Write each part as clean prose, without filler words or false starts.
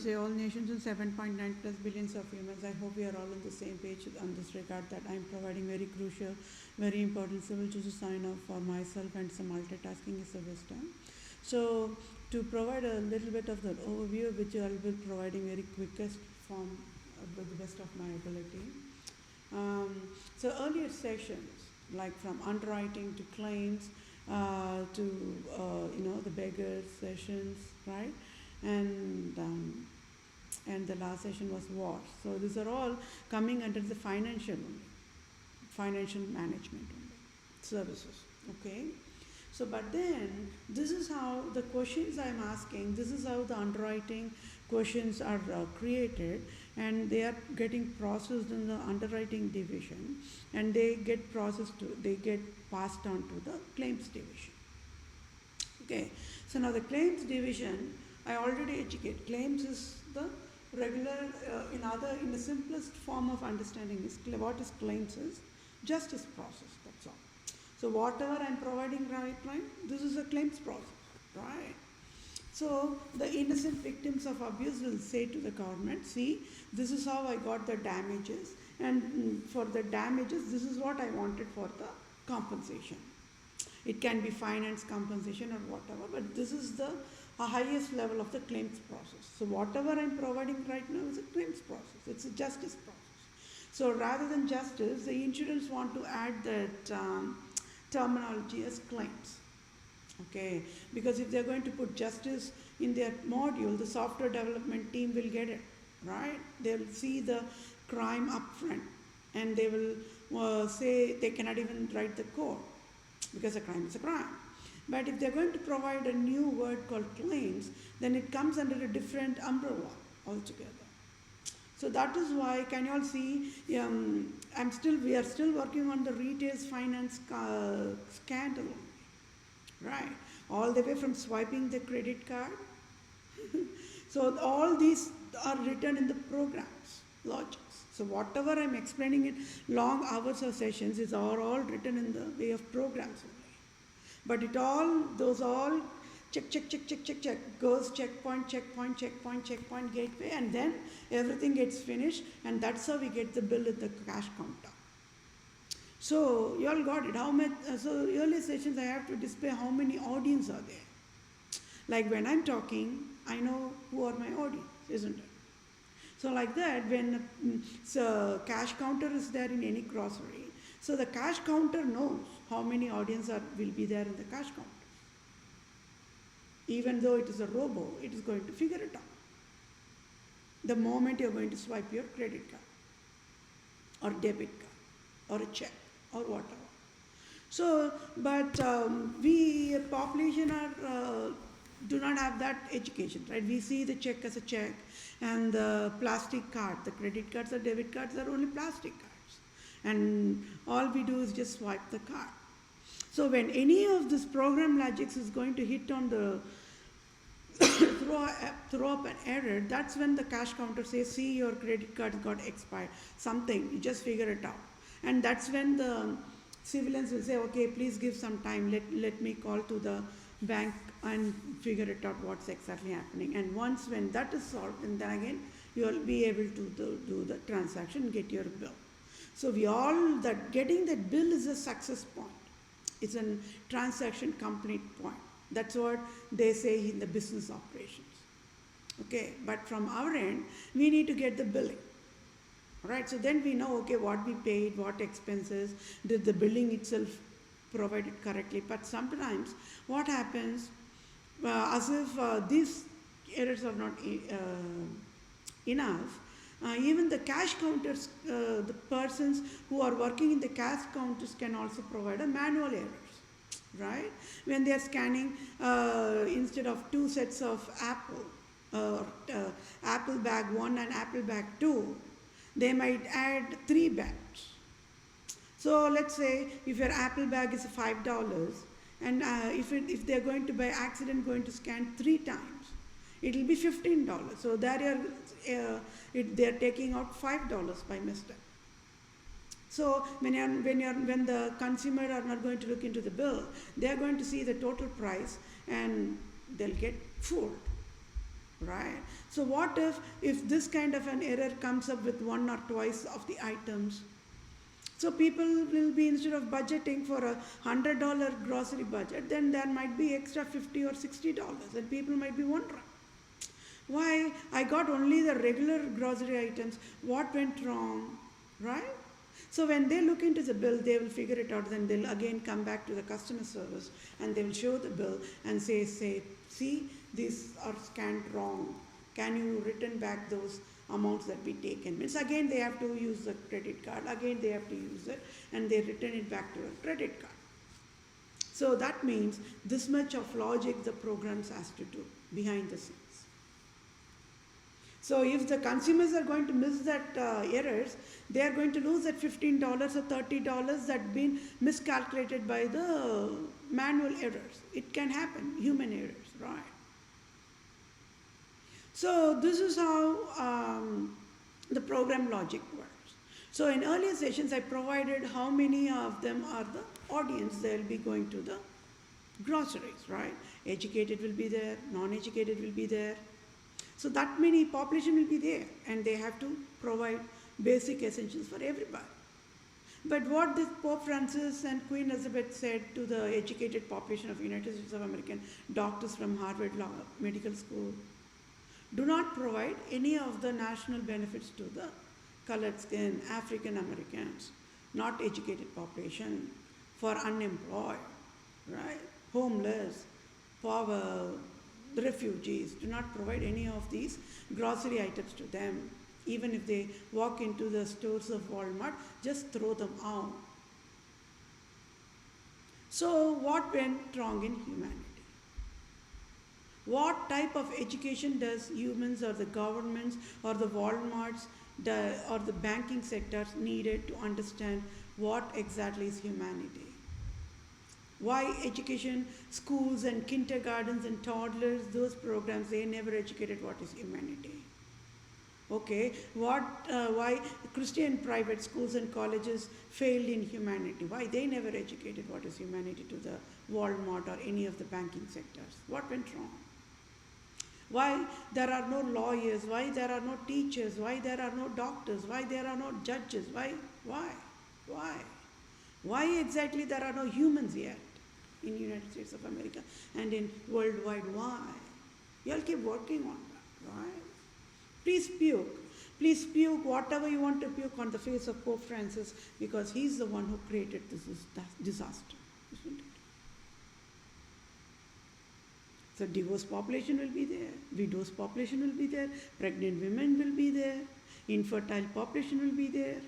say all nations and 7.9 plus billions of humans. I hope we are all on the same page on this regard, that I'm providing very crucial, very important civil justice sign off for myself, and some multitasking is a wisdom. So to provide a little bit of the overview, which I will be providing very quickest form with the best of my ability. So earlier sessions, like from underwriting to claims, to the beggar sessions, right? And the last session was war. So these are all coming under the financial management services. Okay. So, but then this is how the questions I'm asking. This is how the underwriting questions are created, and they are getting processed in the underwriting division, and they get passed on to the claims division. Okay, so now the claims division, I already educate. Claims is the regular, in the simplest form of understanding is what is claims is justice process. That's all. So whatever I'm providing right, this is a claims process, right? So the innocent victims of abuse will say to the government, see, this is how I got the damages, and for the damages, this is what I wanted for the compensation. It can be finance compensation or whatever, but this is the highest level of the claims process. So whatever I'm providing right now is a claims process. It's a justice process. So rather than justice, the insurance want to add that terminology as claims. Okay, because if they're going to put justice in their module, the software development team will get it, right? They'll see the crime up front, and they will say they cannot even write the code because a crime is a crime. But if they're going to provide a new word called claims, then it comes under a different umbrella altogether. So that is why, can you all see, we are still working on the retail finance scandal, right? All the way from swiping the credit card. So all these are written in the programs, logics. So whatever I'm explaining in long hours of sessions is all written in the way of programs only. But those all check, goes checkpoint, gateway, and then everything gets finished, and that's how we get the bill at the cash counter. So you all got it. How much? So early sessions I have to display how many audience are there. Like when I'm talking, I know who are my audience, isn't it? So like that, when cash counter is there in any grocery, so the cash counter knows how many audience will be there in the cash counter. Even though it is a robo, it is going to figure it out. The moment you're going to swipe your credit card, or debit card, or a check, or whatever. So, but we population do not have that education, right? We see the check as a check, and the plastic card, the credit cards or debit cards are only plastic cards, and all we do is just swipe the card. So when any of this program logics is going to hit on the throw up an error, that's when the cash counter says, see, your credit card got expired, something, you just figure it out. And that's when the civilians will say, okay, please give some time, let me call to the bank and figure it out what's exactly happening. And once when that is solved, and then again, you'll be able to do the transaction and get your bill. So getting that bill is a success point. It's a transaction complete point. That's what they say in the business operations. Okay, but from our end, we need to get the billing. Right, so then we know, okay, what we paid, what expenses, did the billing itself provide it correctly. But sometimes what happens, as if these errors are not enough, even the cash counters, the persons who are working in the cash counters can also provide a manual errors, right? When they are scanning, instead of 2 sets of apple bag 1 and apple bag 2, they might add 3 bags. So let's say if your apple bag is $5, and if they're going to by accident going to scan 3 times, it will be $15. So there they're taking out $5 by mistake. So when the consumer are not going to look into the bill, they are going to see the total price and they'll get fooled. right? So what if this kind of an error comes up with one or twice of the items? So people will be, instead of budgeting for $100 grocery budget, then there might be extra $50 or $60, and people might be wondering, why I got only the regular grocery items? What went wrong, right? So when they look into the bill, they will figure it out. Then they'll again come back to the customer service and they will show the bill and say, see, these are scanned wrong. Can you return back those amounts that we taken? Means again they have to use the credit card. Again they have to use it, and they return it back to a credit card. So that means this much of logic the programs has to do behind the scenes. So if the consumers are going to miss that errors, they are going to lose that $15 or $30 that been miscalculated by the manual errors. It can happen, human errors, right? So this is how the program logic works. So in earlier sessions, I provided how many of them are the audience. They'll be going to the groceries, right? Educated will be there, non-educated will be there. So that many population will be there, and they have to provide basic essentials for everybody. But what this Pope Francis and Queen Elizabeth said to the educated population of United States of America, doctors from Harvard Law Medical School, do not provide any of the national benefits to the colored skin, African Americans, not educated population, for unemployed, right? Homeless, poor, the refugees. Do not provide any of these grocery items to them. Even if they walk into the stores of Walmart, just throw them out. So what went wrong in humanity? What type of education does humans or the governments or the Walmarts or the banking sectors needed to understand what exactly is humanity? Why education, schools and kindergartens and toddlers, those programs, they never educated what is humanity. Okay, why Christian private schools and colleges failed in humanity? Why they never educated what is humanity to the Walmart or any of the banking sectors? What went wrong? Why there are no lawyers? Why there are no teachers? Why there are no doctors? Why there are no judges? Why? Why exactly there are no humans yet in the United States of America and in worldwide? Why? You all keep working on that, right? Please puke whatever you want to puke on the face of Pope Francis, because he's the one who created this disaster, isn't it? So divorced population will be there, widows population will be there, pregnant women will be there, infertile population will be there,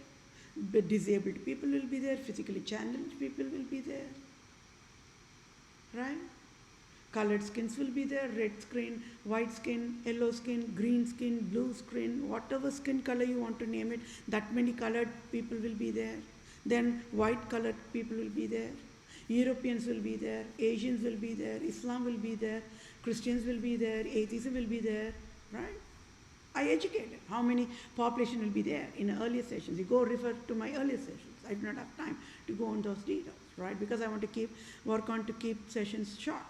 disabled people will be there, physically challenged people will be there, right? Colored skins will be there, red skin, white skin, yellow skin, green skin, blue skin, whatever skin color you want to name it, that many colored people will be there. Then white colored people will be there. Europeans will be there, Asians will be there, Islam will be there, Christians will be there, atheism will be there, right? I educated how many population will be there in earlier sessions. You go refer to my earlier sessions. I do not have time to go on those details, right? Because I want to work on to keep sessions short.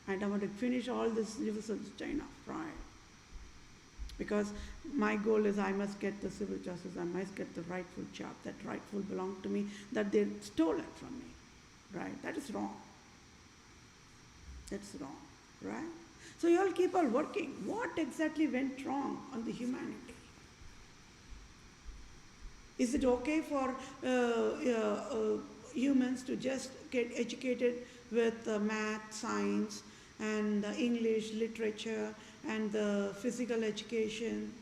And I want to finish all this universal chain off, right? Because my goal is I must get the civil justice, I must get the rightful job, that rightful belonged to me, that they stole it from me. Right? That is wrong. That's wrong, right? So you all keep on working. What exactly went wrong on the humanity? Is it okay for humans to just get educated with math, science, and English, literature, and the physical education,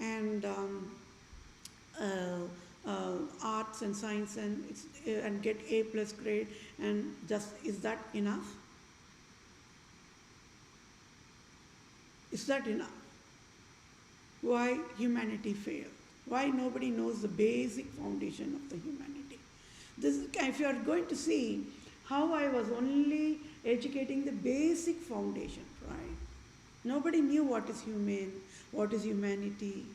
and arts and science, and get A+ grade, and just, is that enough? Is that enough? Why humanity failed? Why nobody knows the basic foundation of the humanity? This, if you are going to see how I was only educating the basic foundation, right? Nobody knew what is human, what is humanity.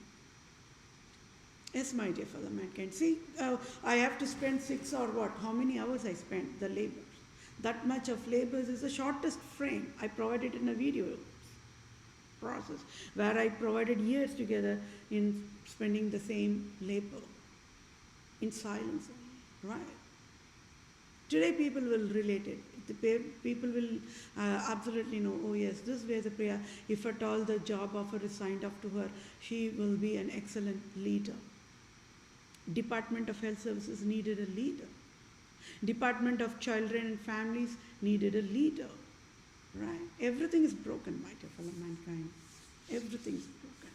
Yes, my dear fellow mankind. See, I have to spend 6 or what? How many hours I spent? The labors. That much of labors is the shortest frame. I provided in a video. process where I provided years together in spending the same labor in silence, right? Today people will relate it. People will absolutely know, oh yes, this Vethapriya, if at all the job offer is signed off to her, she will be an excellent leader. Department of Health Services needed a leader. Department of Children and Families needed a leader. Right? Everything is broken, my dear fellow mankind. Everything is broken.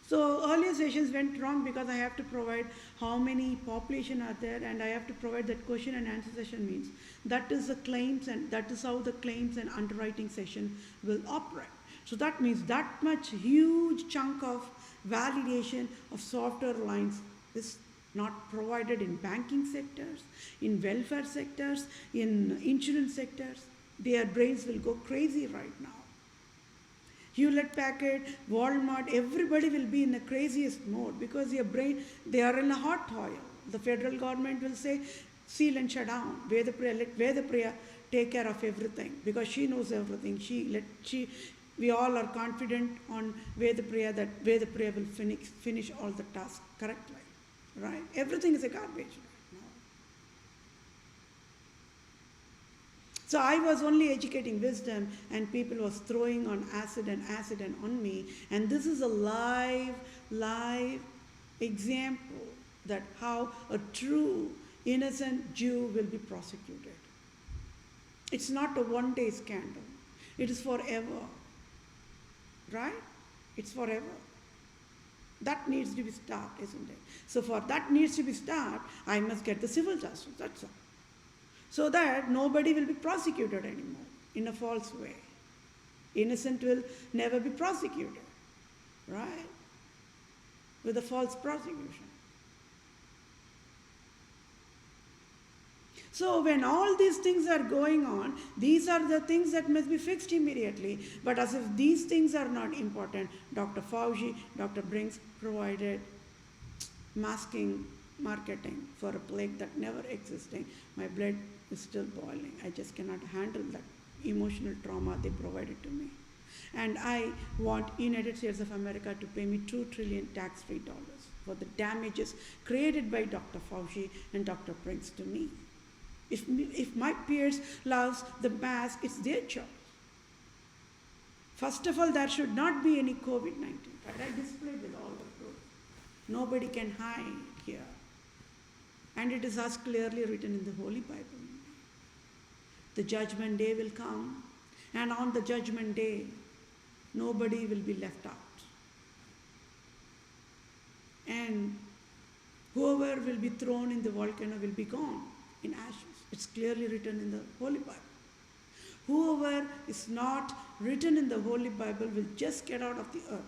So earlier sessions went wrong because I have to provide how many population are there, and I have to provide that question and answer session means. That is the claims, and that is how the claims and underwriting session will operate. So that means that much huge chunk of validation of software lines is not provided in banking sectors, in welfare sectors, in insurance sectors. Their brains will go crazy right now. Hewlett Packard, Walmart, everybody will be in the craziest mode because their brain, they are in a hot oil. The federal government will say, seal and shut down. Vethapriya, let Vethapriya take care of everything because she knows everything. We all are confident on Vethapriya that Vethapriya will finish all the tasks correctly. Right? Everything is a garbage right now. So I was only educating wisdom, and people was throwing on acid and on me. And this is a live example that how a true innocent Jew will be prosecuted. It's not a one-day scandal. It is forever. Right? It's forever. That needs to be stopped, isn't it? So for that needs to be stopped, I must get the civil justice, that's all. So that nobody will be prosecuted anymore in a false way. Innocent will never be prosecuted, right? With a false prosecution. So when all these things are going on, these are the things that must be fixed immediately. But as if these things are not important, Dr. Fauci, Dr. Brinks provided masking marketing for a plague that never existed. My blood is still boiling. I just cannot handle that emotional trauma they provided to me. And I want United States of America to pay me $2 trillion tax-free dollars for the damages created by Dr. Fauci and Dr. Brinks to me. If my peers loves the mask, it's their choice. First of all, there should not be any COVID-19. Right? I displayed with all the proof. Nobody can hide here. And it is as clearly written in the Holy Bible. The judgment day will come, and on the judgment day, nobody will be left out. And whoever will be thrown in the volcano will be gone in ashes. It's clearly written in the Holy Bible. Whoever is not written in the Holy Bible will just get out of the earth.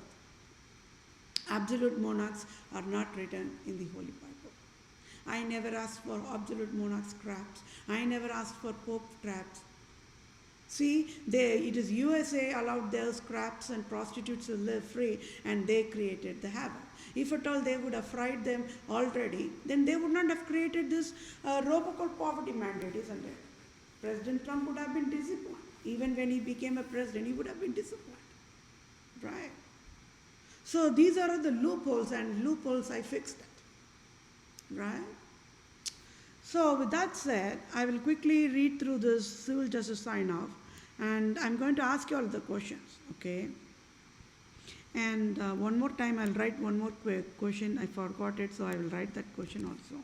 Absolute monarchs are not written in the Holy Bible. I never asked for absolute monarch scraps. I never asked for Pope scraps. See, it is USA allowed their scraps and prostitutes to live free, and they created the havoc. If at all they would have fried them already, then they would not have created this robocall poverty mandate, isn't it? President Trump would have been disciplined. Even when he became a president, he would have been disciplined. Right? So these are the loopholes, and loopholes I fixed it. Right? So with that said, I will quickly read through this civil justice sign-off, and I'm going to ask you all the questions, okay? And one more time, I'll write one more question. I forgot it, so I will write that question also.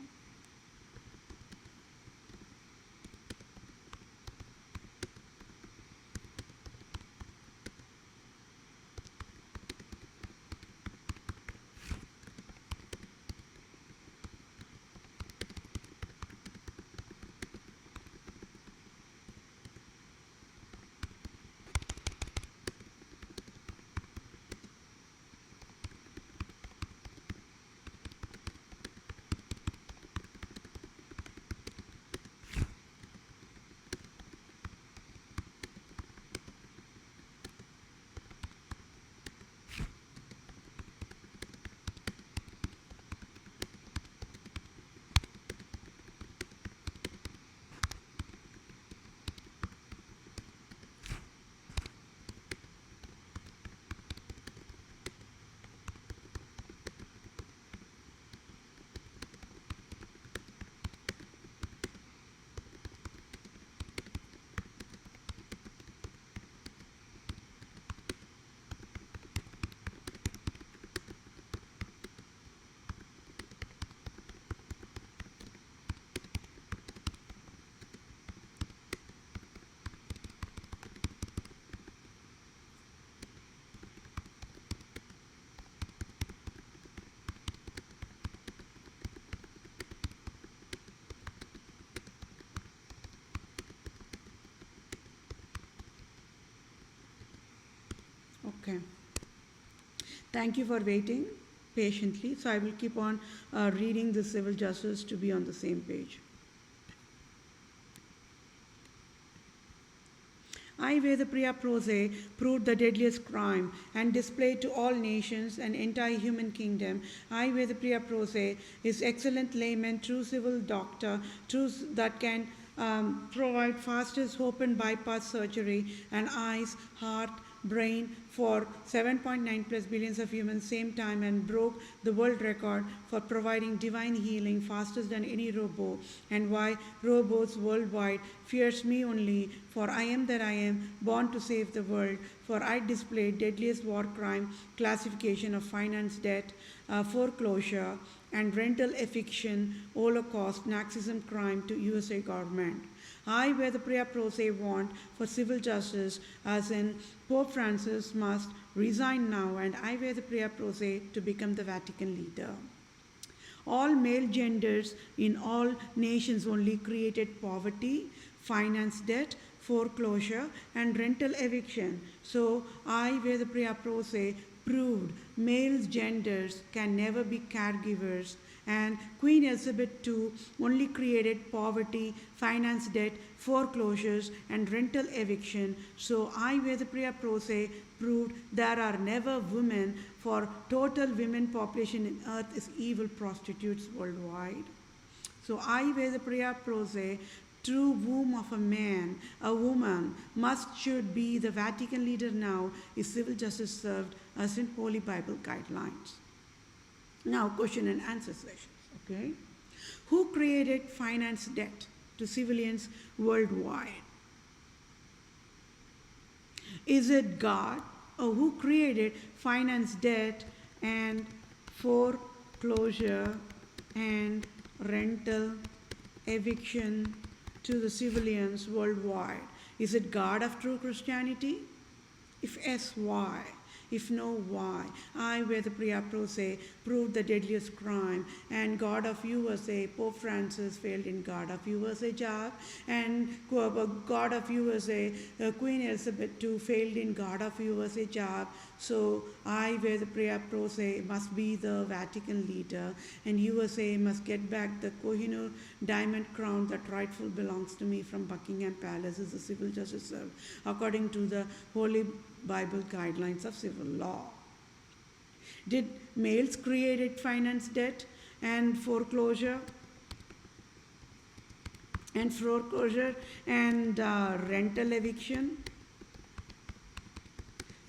Thank you for waiting patiently. So I will keep on reading the civil justice to be on the same page. I, Vethapriya Prose, proved the deadliest crime and displayed to all nations and entire human kingdom. I, Vethapriya Prose, is excellent layman, true civil doctor, truth that can provide fastest open bypass surgery and eyes, heart, brain for 7.9 plus billions of humans same time and broke the world record for providing divine healing fastest than any robot, and why robots worldwide fears me only, for I am that I am, born to save the world, for I display deadliest war crime classification of finance debt, foreclosure and rental eviction, Holocaust, Nazism crime to USA government. I, Vethapriya Prose, want for civil justice, as in Pope Francis must resign now, and I, Vethapriya Prose, to become the Vatican leader. All male genders in all nations only created poverty, finance debt, foreclosure, and rental eviction. So I, Vethapriya Prose, proved male genders can never be caregivers, and Queen Elizabeth II only created poverty, finance debt, foreclosures, and rental eviction. So I, Vethapriya Prose, proved there are never women, for total women population in earth is evil prostitutes worldwide. So I, Vethapriya Prose, true womb of a woman, should be the Vatican leader now, is civil justice served as in Holy Bible guidelines. Now, question and answer sessions, okay? Who created finance debt to civilians worldwide? Is it God? Or who created finance debt and foreclosure and rental eviction to the civilians worldwide? Is it God of true Christianity? If yes, why? If no, why? I, Vethapriya Prose, proved the deadliest crime, and God of USA, Pope Francis failed in God of USA job, and God of USA, Queen Elizabeth II failed in God of USA job. So I, Vethapriya Prose, must be the Vatican leader, and USA must get back the Kohinoor diamond crown that rightful belongs to me from Buckingham Palace as a civil justice served according to the Holy Bible guidelines of civil law. Did males create finance debt and foreclosure and rental eviction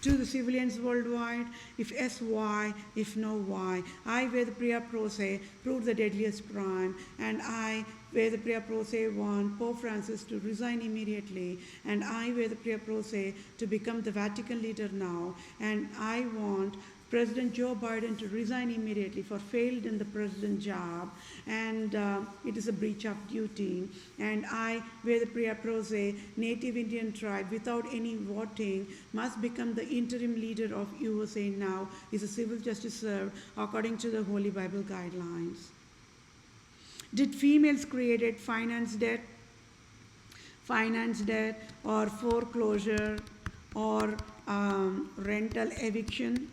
to the civilians worldwide? If yes, why? If no, why? I, Vethapriya Prose, proved the deadliest crime, and I, Vethapriya Prose, want Pope Francis to resign immediately, and I, Vethapriya Prose, to become the Vatican leader now, and I want President Joe Biden to resign immediately for failed in the president job, and it is a breach of duty. And I, Vethapriya Prose, native Indian tribe, without any voting, must become the interim leader of USA now, is a civil justice served according to the Holy Bible guidelines. Did females create finance debt or foreclosure or rental eviction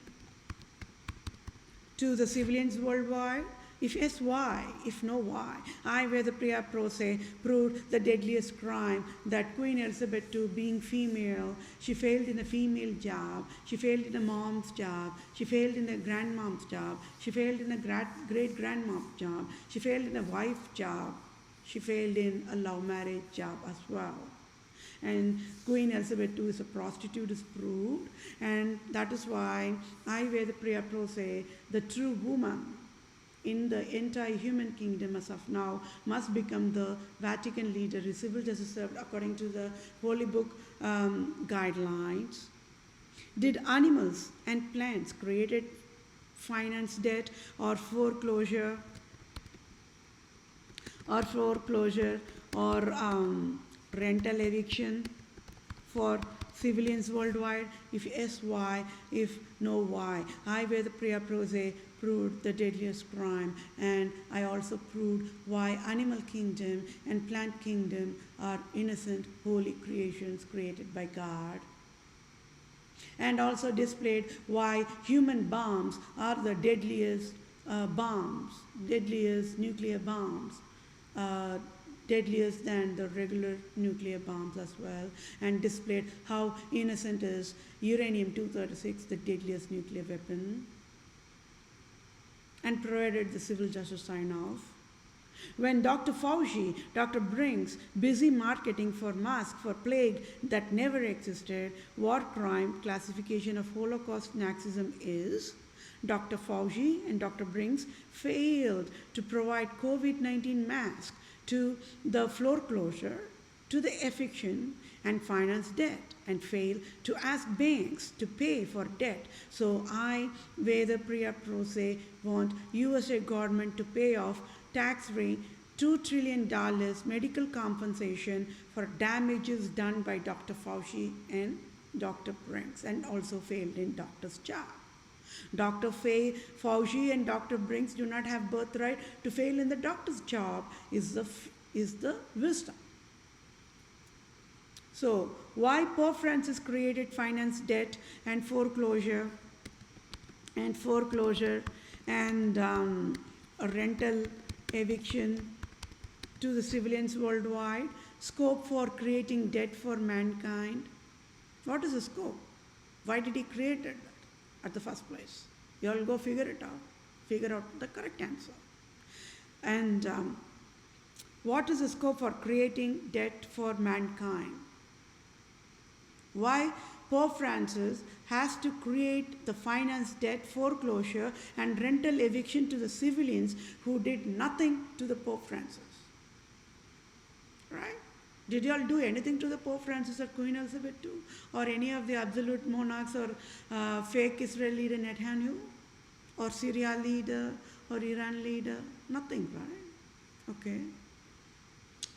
to the civilians worldwide? If yes, why? If no, why? I, Vethapriya Prose, proved the deadliest crime, that Queen Elizabeth II, being female, she failed in a female job, she failed in a mom's job, she failed in a grandmom's job, she failed in a great-grandmom's job, she failed in a wife job, she failed in a love marriage job as well. And Queen Elizabeth II is a prostitute is proved, and that is why I, Vethapriya Prose, the true woman in the entire human kingdom as of now, must become the Vatican leader, is civil justice served according to the Holy Book guidelines. Did animals and plants created finance debt or foreclosure or rental eviction for civilians worldwide? If yes, why? If no, why? I, Vethapriya Prose, proved the deadliest crime, and I also proved why animal kingdom and plant kingdom are innocent, holy creations created by God. and also displayed why human bombs are the deadliest deadliest nuclear bombs, uh, deadliest than the regular nuclear bombs as well, and displayed how innocent is uranium-236, the deadliest nuclear weapon, and provided the civil justice sign-off. When Dr. Fauci, Dr. Brinks, busy marketing for masks for plague that never existed, war crime classification of Holocaust Nazism is, Dr. Fauci and Dr. Brinks failed to provide COVID-19 masks to the foreclosure, to the eviction, and finance debt, and failed to ask banks to pay for debt. So I, Vethapriya, PROSE, want USA government to pay off tax-free $2 trillion medical compensation for damages done by Dr. Fauci and Dr. Brinks, and also failed in doctor's job. Dr. Fauci and Dr. Brinks do not have birthright to fail in the doctor's job is the wisdom. So, why Pope Francis created finance debt and foreclosure and a rental eviction to the civilians worldwide, scope for creating debt for mankind. What is the scope? Why did he create that at the first place? You all go figure it out. Figure out the correct answer. And what is the scope for creating debt for mankind? Why Pope Francis has to create the finance debt, foreclosure, and rental eviction to the civilians who did nothing to the Pope Francis? Right? Did you all do anything to the Pope Francis or Queen Elizabeth II? Or any of the absolute monarchs or fake Israel leader Netanyahu? Or Syria leader or Iran leader? Nothing, right? Okay.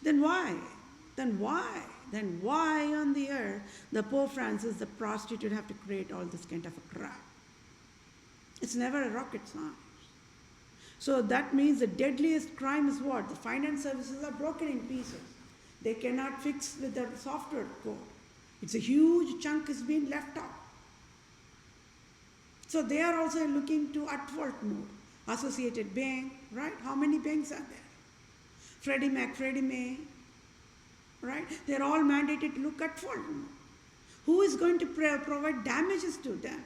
Then why? Then why on the earth the Pope Francis, the prostitute, have to create all this kind of a crap? It's never a rocket science. So that means the deadliest crime is what? The finance services are broken in pieces. They cannot fix with the software code. It's a huge chunk is being left out. So they are also looking to at-fault mode. Associated Bank, right? How many banks are there? Freddie Mac, Freddie Mae, right? They're all mandated to look at fault mode. Who is going to provide damages to them?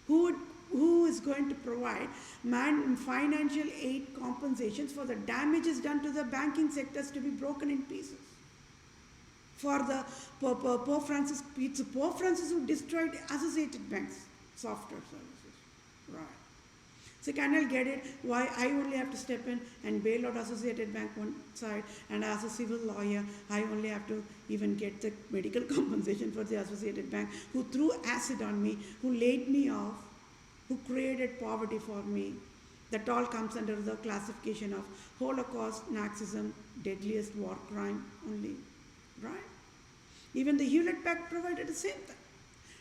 Who is going to provide financial aid compensations for the damages done to the banking sectors to be broken in pieces? For the Pope Francis, it's Pope Francis who destroyed Associated Bank's software services, right? So can I get it why I only have to step in and bail out Associated Bank one side, and as a civil lawyer, I only have to even get the medical compensation for the Associated Bank, who threw acid on me, who laid me off, who created poverty for me. That all comes under the classification of Holocaust, Nazism, deadliest war crime only, right? Even the Hewlett-Packard provided the same thing.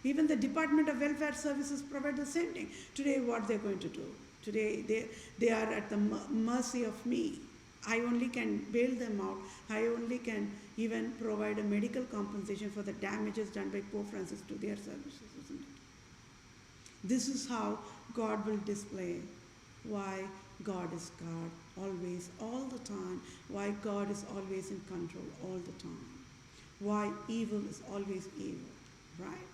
Even the Department of Welfare Services provide the same thing. Today, what they're going to do? Today, they are at the mercy of me. I only can bail them out. I only can even provide a medical compensation for the damages done by Pope Francis to their services, isn't it? This is how God will display why God is God, always, all the time. Why God is always in control all the time. Why evil is always evil, right?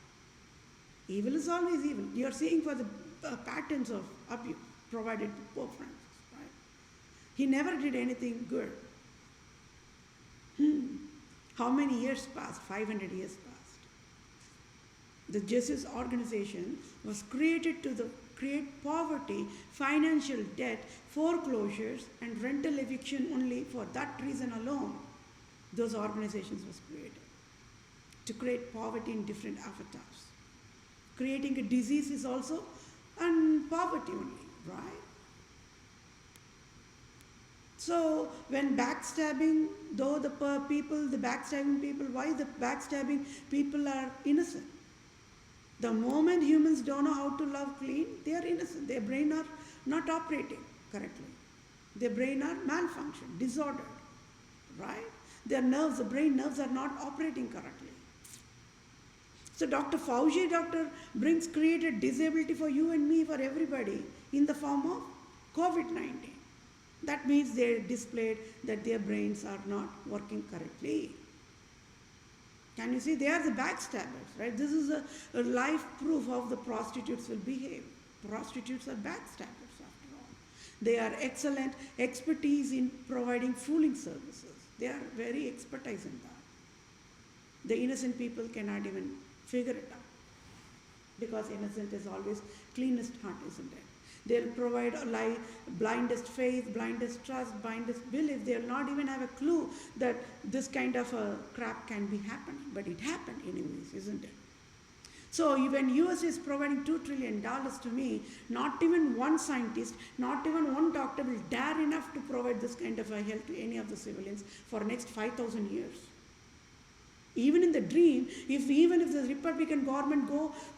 Evil is always evil. You are seeing for the patterns of abuse provided to Pope Francis, right? He never did anything good. How many years passed? 500 years passed. The Justice organization was created to create poverty, financial debt, foreclosures, and rental eviction only for that reason alone. Those organizations was created to create poverty in different avatars. Creating a disease is also poverty only, right? So when backstabbing, though the backstabbing people, why the backstabbing people are innocent? The moment humans don't know how to love clean, they are innocent. Their brain are not operating correctly. Their brain are malfunctioned, disordered, right? Their nerves, the brain nerves are not operating correctly. So Dr. Fauci, Dr. Brinks created disability for you and me, for everybody, in the form of COVID-19. That means they displayed that their brains are not working correctly. Can you see? They are the backstabbers, right? This is a life proof of the prostitutes will behave. Prostitutes are backstabbers after all. They are excellent expertise in providing fooling services. They are very expertise in that. The innocent people cannot even figure it out, because innocent is always cleanest heart, isn't it? They'll provide a lie, blindest faith, blindest trust, blindest belief. They'll not even have a clue that this kind of a crap can be happening. But it happened anyways, isn't it? So when US is providing $2 trillion to me, not even one scientist, not even one doctor will dare enough to provide this kind of a help to any of the civilians for next 5,000 years. Even in the dream, even if the Republican government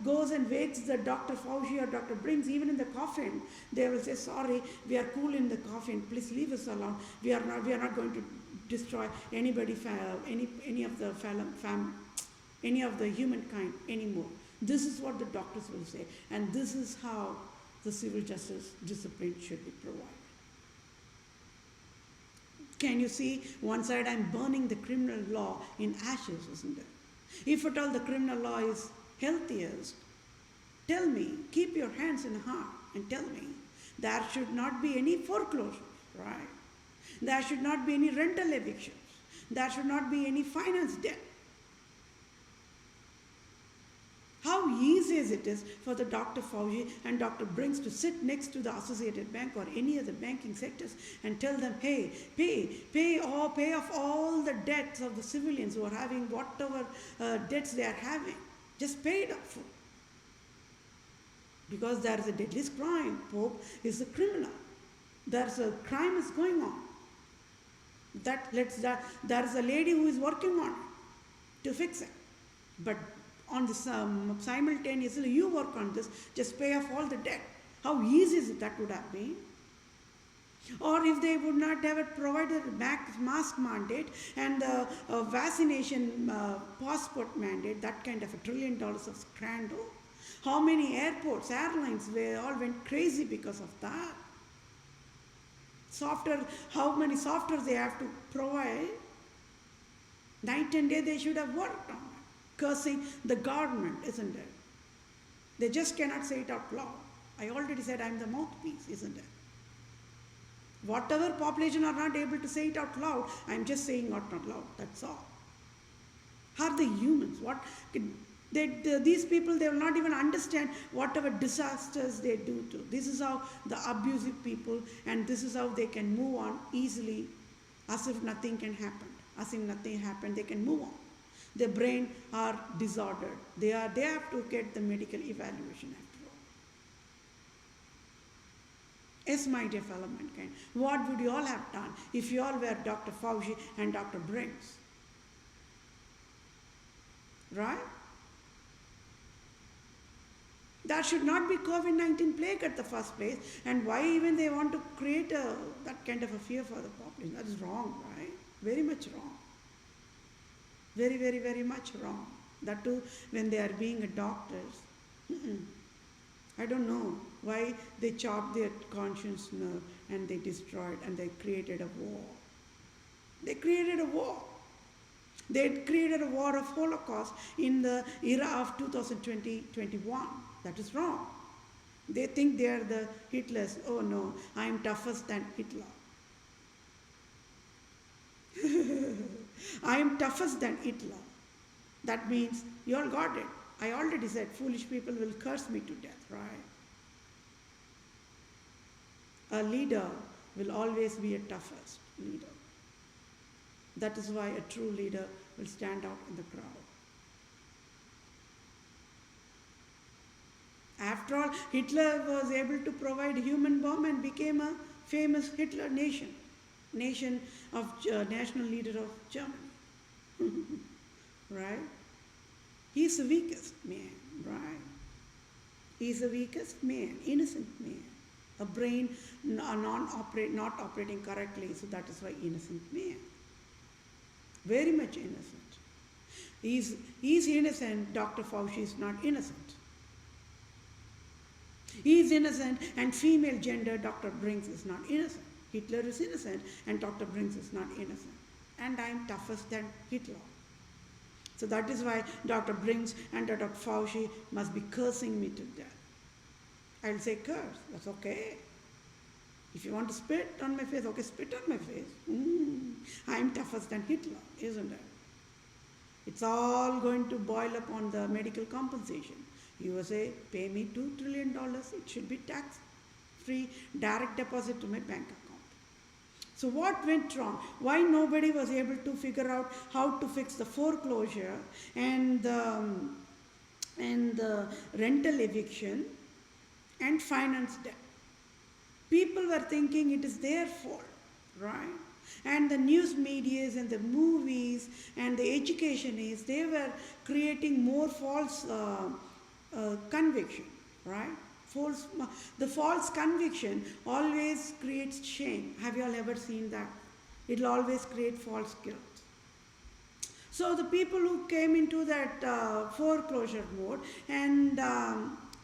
goes and wakes the Dr. Fauci or Dr. Brinks, even in the coffin, they will say, sorry, we are cool in the coffin, please leave us alone. We are not going to destroy anybody, any of the humankind anymore. This is what the doctors will say, and this is how the civil justice discipline should be provided. Can you see? One side I'm burning the criminal law in ashes, isn't it? If at all the criminal law is healthiest, tell me, keep your hands in the heart and tell me, there should not be any foreclosure, right? There should not be any rental evictions. There should not be any finance debt. How easy is it for the Dr. Fauci and Dr. Brinks to sit next to the Associated Bank or any other banking sectors and tell them, hey, pay off all the debts of the civilians who are having whatever debts they are having. Just pay it off. Because there is a deadliest crime. Pope is a criminal. There's a crime is going on. There is a lady who is working on it to fix it. But on this simultaneously, you work on this, just pay off all the debt. How easy is it that would have been? Or if they would not have provided a mask mandate and the vaccination passport mandate, that kind of $1 trillion of scandal, how many airports, airlines, they all went crazy because of that. How many softwares they have to provide? Night and day they should have worked on it. Cursing the government, isn't it? They just cannot say it out loud. I already said I'm the mouthpiece, isn't it? Whatever population are not able to say it out loud, I'm just saying it out loud, that's all. Are they humans? These people, they will not even understand whatever disasters they do to. This is how the abusive people, and this is how they can move on easily, as if nothing can happen. As if nothing happened, they can move on. Their brain are disordered. They have to get the medical evaluation after all. Yes, my dear fellow mankind, what would you all have done if you all were Dr. Fauci and Dr. Brinks? Right? That should not be COVID-19 plague at the first place. And why even they want to create that kind of a fear for the population? That is wrong, right? Very much wrong. Very, very, very much wrong. That too, when they are being doctors. I don't know why they chopped their conscience nerve and they destroyed and they created a war. They created a war. They created a war of Holocaust in the era of 2020-21. That is wrong. They think they are the Hitlers. Oh no, I am tougher than Hitler. I am toughest than Hitler. That means you all got it. I already said foolish people will curse me to death, right? A leader will always be a toughest leader. That is why a true leader will stand out in the crowd. After all, Hitler was able to provide human bomb and became a famous Hitler nation of national leader of Germany. Right? He's the weakest man, right? He's the weakest man, innocent man. A brain not operating correctly, so that is why innocent man. Very much innocent. He's innocent, Dr. Fauci is not innocent. He is innocent, and female gender Dr. Brinks is not innocent. Hitler is innocent, and Dr. Brinks is not innocent. And I am tougher than Hitler. So that is why Dr. Brinks and Dr. Fauci must be cursing me to death. I'll say curse, that's okay. If you want to spit on my face, okay, spit on my face. I am tougher than Hitler, isn't it? It's all going to boil up on the medical compensation. USA, pay me $2 trillion. It should be tax-free, direct deposit to my bank account. So what went wrong? Why nobody was able to figure out how to fix the foreclosure and the rental eviction and finance debt? People were thinking it is their fault, right? And the news medias and the movies and the educationists, they were creating more false conviction, right? The false conviction always creates shame. Have you all ever seen that? It will always create false guilt. So the people who came into that foreclosure mode and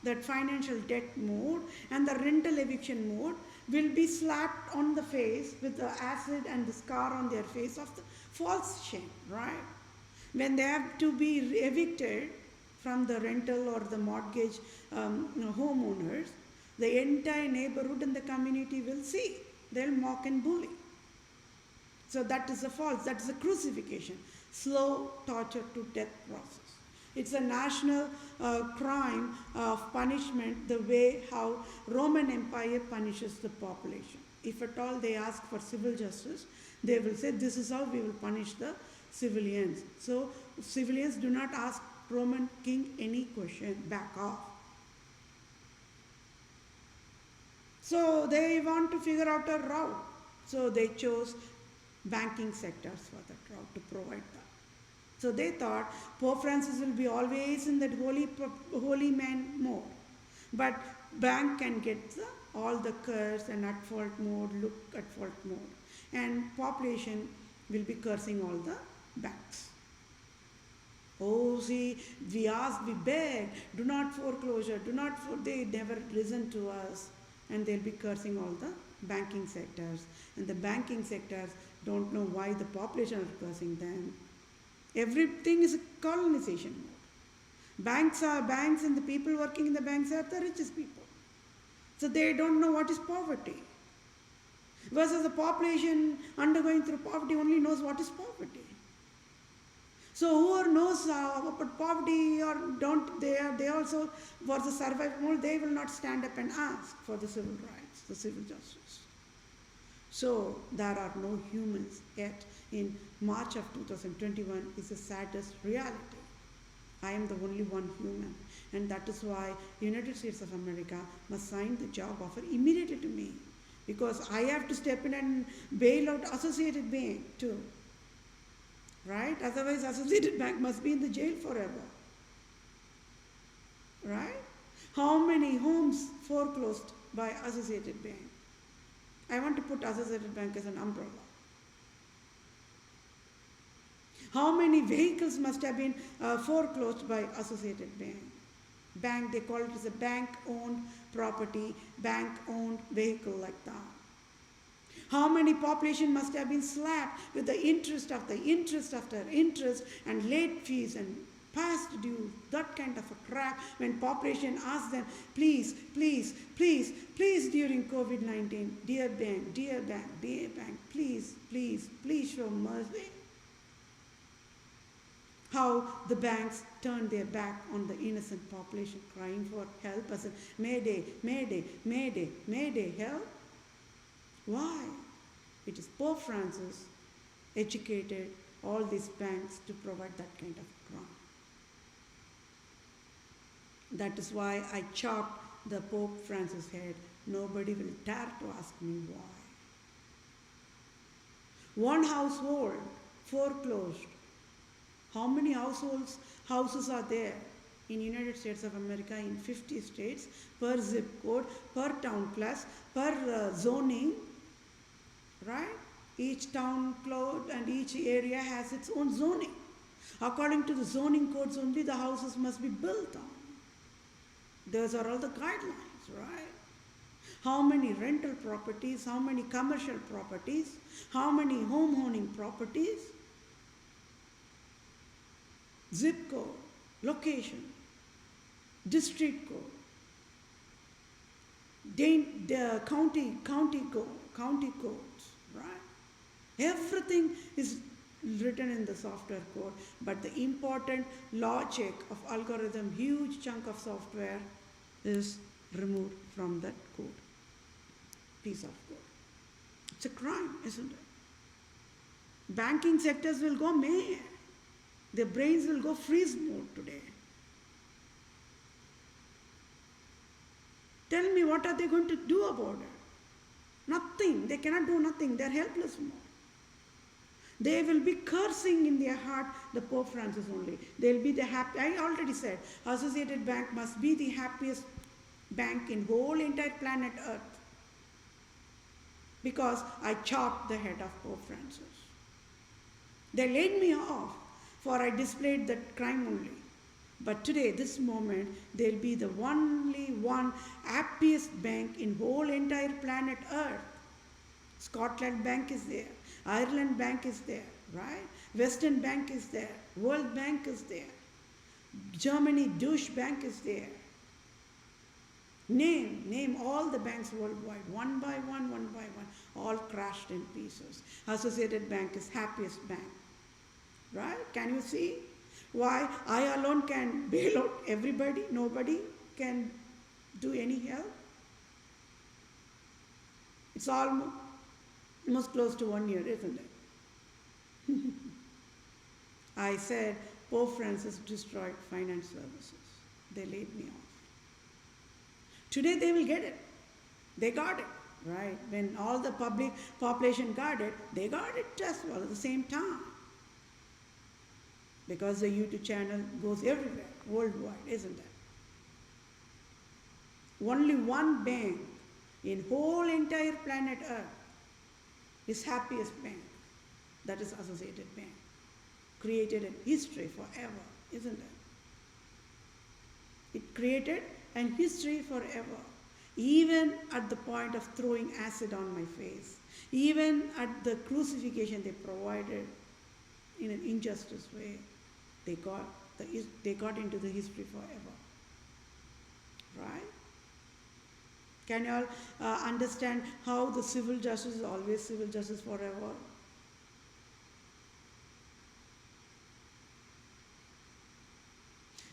that financial debt mode and the rental eviction mode will be slapped on the face with the acid and the scar on their face of the false shame, right? When they have to be evicted from the rental or the mortgage homeowners, the entire neighborhood and the community will see. They'll mock and bully. So that is a false, that is a crucifixion, slow torture to death process. It's a national crime of punishment, the way how Roman Empire punishes the population. If at all they ask for civil justice, they will say this is how we will punish the civilians. So civilians do not ask Roman king any question, back off. So they want to figure out a route. So they chose banking sectors for that route to provide that. So they thought Pope Francis will be always in that holy man mode. But bank can get all the curse and at fault mode, look at fault mode. And population will be cursing all the banks. Oh, see, we asked, we begged, do not foreclosure, they never listen to us. And they'll be cursing all the banking sectors. And the banking sectors don't know why the population are cursing them. Everything is a colonization mode. Banks and the people working in the banks are the richest people. So they don't know what is poverty. Versus the population undergoing through poverty only knows what is poverty. So whoever knows about poverty or don't, they also, for the survival mode, they will not stand up and ask for the civil rights, the civil justice. So there are no humans yet. In March of 2021 is the saddest reality. I am the only one human, and that is why United States of America must sign the job offer immediately to me, because I have to step in and bail out Associated Bank too. Right? Otherwise, Associated Bank must be in the jail forever. Right? How many homes foreclosed by Associated Bank? I want to put Associated Bank as an umbrella. How many vehicles must have been foreclosed by Associated Bank? Bank, they call it as a bank-owned property, bank-owned vehicle like that. How many population must have been slapped with the interest after interest after interest and late fees and past dues, that kind of a crap, when population asks them, please, please, please, please during COVID-19, dear bank, please, please, please show mercy. How the banks turn their back on the innocent population crying for help as a Mayday, Mayday, Mayday, Mayday, help. Why? It is Pope Francis educated all these banks to provide that kind of grant. That is why I chopped the Pope Francis head. Nobody will dare to ask me why. One household foreclosed. How many houses are there in United States of America in 50 states, per zip code, per town class, per zoning, right? Each town code and each area has its own zoning. According to the zoning codes only, the houses must be built on. Those are all the guidelines, right? How many rental properties, how many commercial properties, how many home owning properties, zip code, location, district code, the county codes, right? Everything is written in the software code, but the important logic of algorithm, huge chunk of software, is removed from that code, piece of code. It's a crime, isn't it? Banking sectors will go mad. Their brains will go freeze mode today. Tell me, what are they going to do about it? Nothing. They cannot do nothing. They are helpless mode. They will be cursing in their heart the Pope Francis only. They will be the happy. I already said, Associated Bank must be the happiest bank in whole entire planet Earth, because I chopped the head of Pope Francis. They laid me off, for I displayed that crime only. But today, this moment, they'll be the only one happiest bank in whole entire planet Earth. Scotland Bank is there. Ireland Bank is there, right? Western Bank is there. World Bank is there. Germany Deutsche Bank is there. Name all the banks worldwide, one by one, all crashed in pieces. Associated Bank is happiest bank, right? Can you see why I alone can bail out everybody? Nobody can do any help. It's almost close to 1 year, isn't it? I said Pope Francis destroyed finance services. They laid me off. Today they will get it. They got it, right? When all the public population got it, they got it as well at the same time. Because the YouTube channel goes everywhere, worldwide, isn't it? Only one bank in whole entire planet Earth is happiest bank. That is Associated Bank. Created a history forever, isn't it? It created an history forever. Even at the point of throwing acid on my face, even at the crucifixion they provided in an injustice way, they got into the history forever. Right? Can you all understand how the civil justice is always civil justice forever?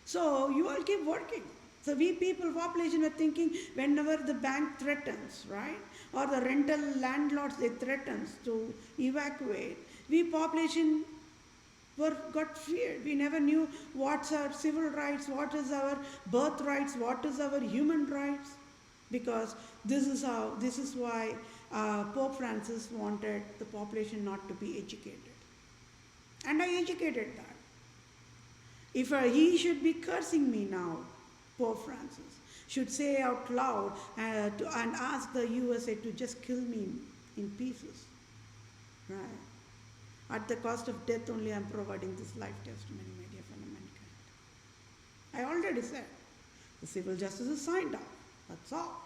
So you all keep working. So we people, population, were thinking whenever the bank threatens, right, or the rental landlords, they threatens to evacuate, we population got feared. We never knew what's our civil rights, what is our birth rights, what is our human rights, because this is why Pope Francis wanted the population not to be educated. And I educated that. If he should be cursing me now, Pope Francis should say out loud and ask the USA to just kill me in pieces. Right? At the cost of death only, I am providing this life testimony, my dear fellow mankind. I already said, the civil justice is signed off. That's all.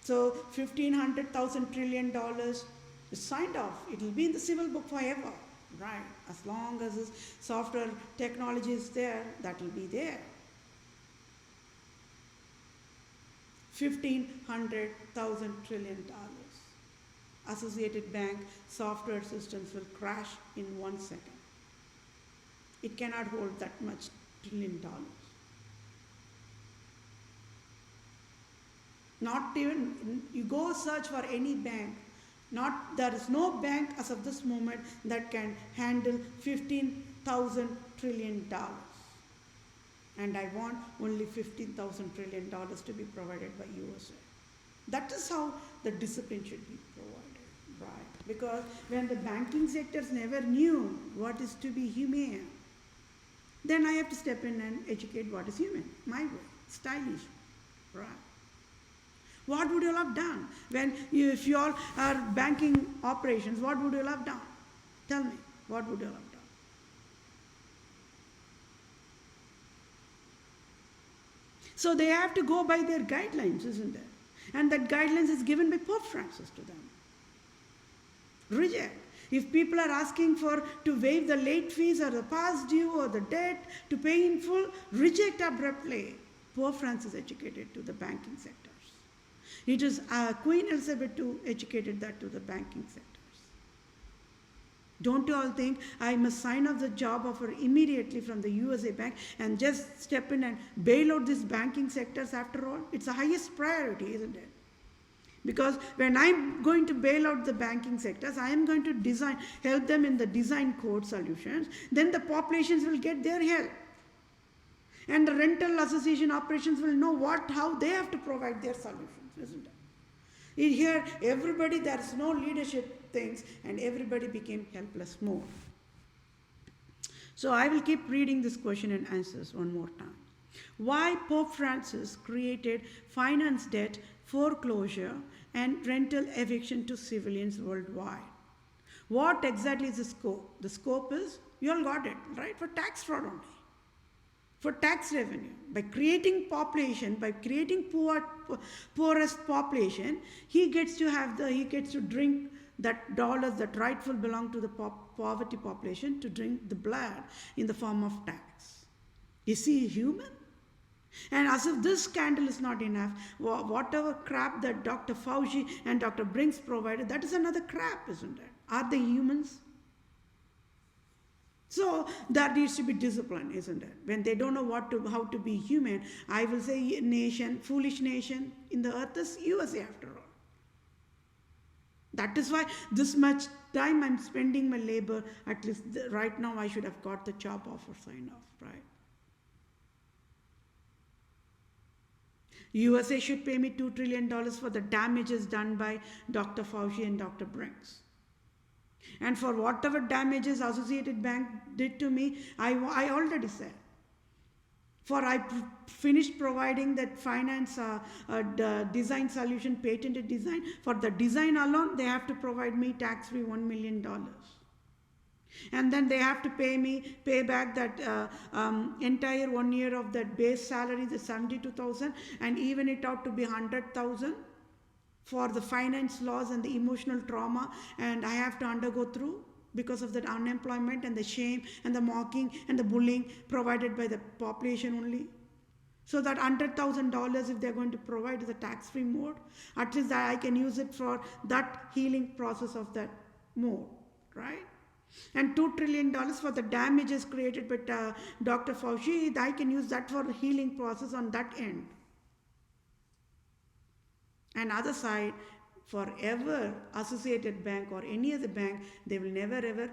So $1,500 trillion is signed off. It will be in the civil book forever. Right, as long as this software technology is there, that will be there. $1,500 trillion. Associated Bank software systems will crash in 1 second. It cannot hold that much $1 trillion. Not even, you go search for any bank, there is no bank as of this moment that can handle $15,000 trillion. And I want only $15,000 trillion to be provided by USA. That is how the discipline should be provided, right? Because when the banking sectors never knew what is to be humane, then I have to step in and educate what is human, my way, stylish, right? What would you all have done? If you all are banking operations, what would you all have done? Tell me, what would you have done? So they have to go by their guidelines, isn't it? And that guidelines is given by Pope Francis to them. Reject. If people are asking to waive the late fees or the past due or the debt to pay in full, reject abruptly. Pope Francis educated to the banking sectors. It is Queen Elizabeth who educated that to the banking sectors. Don't you all think I must sign off the job offer immediately from the USA Bank and just step in and bail out these banking sectors after all? It's the highest priority, isn't it? Because when I'm going to bail out the banking sectors, I am going to help them in the design code solutions, then the populations will get their help. And the rental association operations will know how they have to provide their solutions, isn't it? Here, everybody, there's no leadership things, and everybody became helpless more. So I will keep reading this question and answers one more time. Why Pope Francis created finance debt, foreclosure, and rental eviction to civilians worldwide? What exactly is the scope? The scope is, you all got it, right? For tax fraud only. For tax revenue. By creating population, by creating poorest population, he gets to drink that dollars that rightful belong to the poverty population, to drink the blood in the form of tax. Is he human? And as if this scandal is not enough, whatever crap that Dr. Fauci and Dr. Brinks provided, that is another crap, isn't it? Are they humans? So that needs to be discipline, isn't it? When they don't know how to be human, I will say foolish nation in the earth is USA after all. That is why this much time I'm spending my labor, at least right now I should have got the job offer signed off, right? USA should pay me $2 trillion for the damages done by Dr. Fauci and Dr. Brinks. And for whatever damages Associated Bank did to me, I already said. For I finished providing that finance design solution, patented design. For the design alone, they have to provide me tax-free $1 million. And then they have to pay back that entire 1 year of that base salary, the $72,000, and even it out to be $100,000 for the finance loss and the emotional trauma, and I have to undergo through because of that unemployment and the shame and the mocking and the bullying provided by the population only. So that $100,000, if they're going to provide the tax-free mode, at least I can use it for that healing process of that mode, right? And $2 trillion for the damages created by Dr. Fauci, I can use that for the healing process on that end. And other side, forever Associated Bank or any other bank, they will never ever,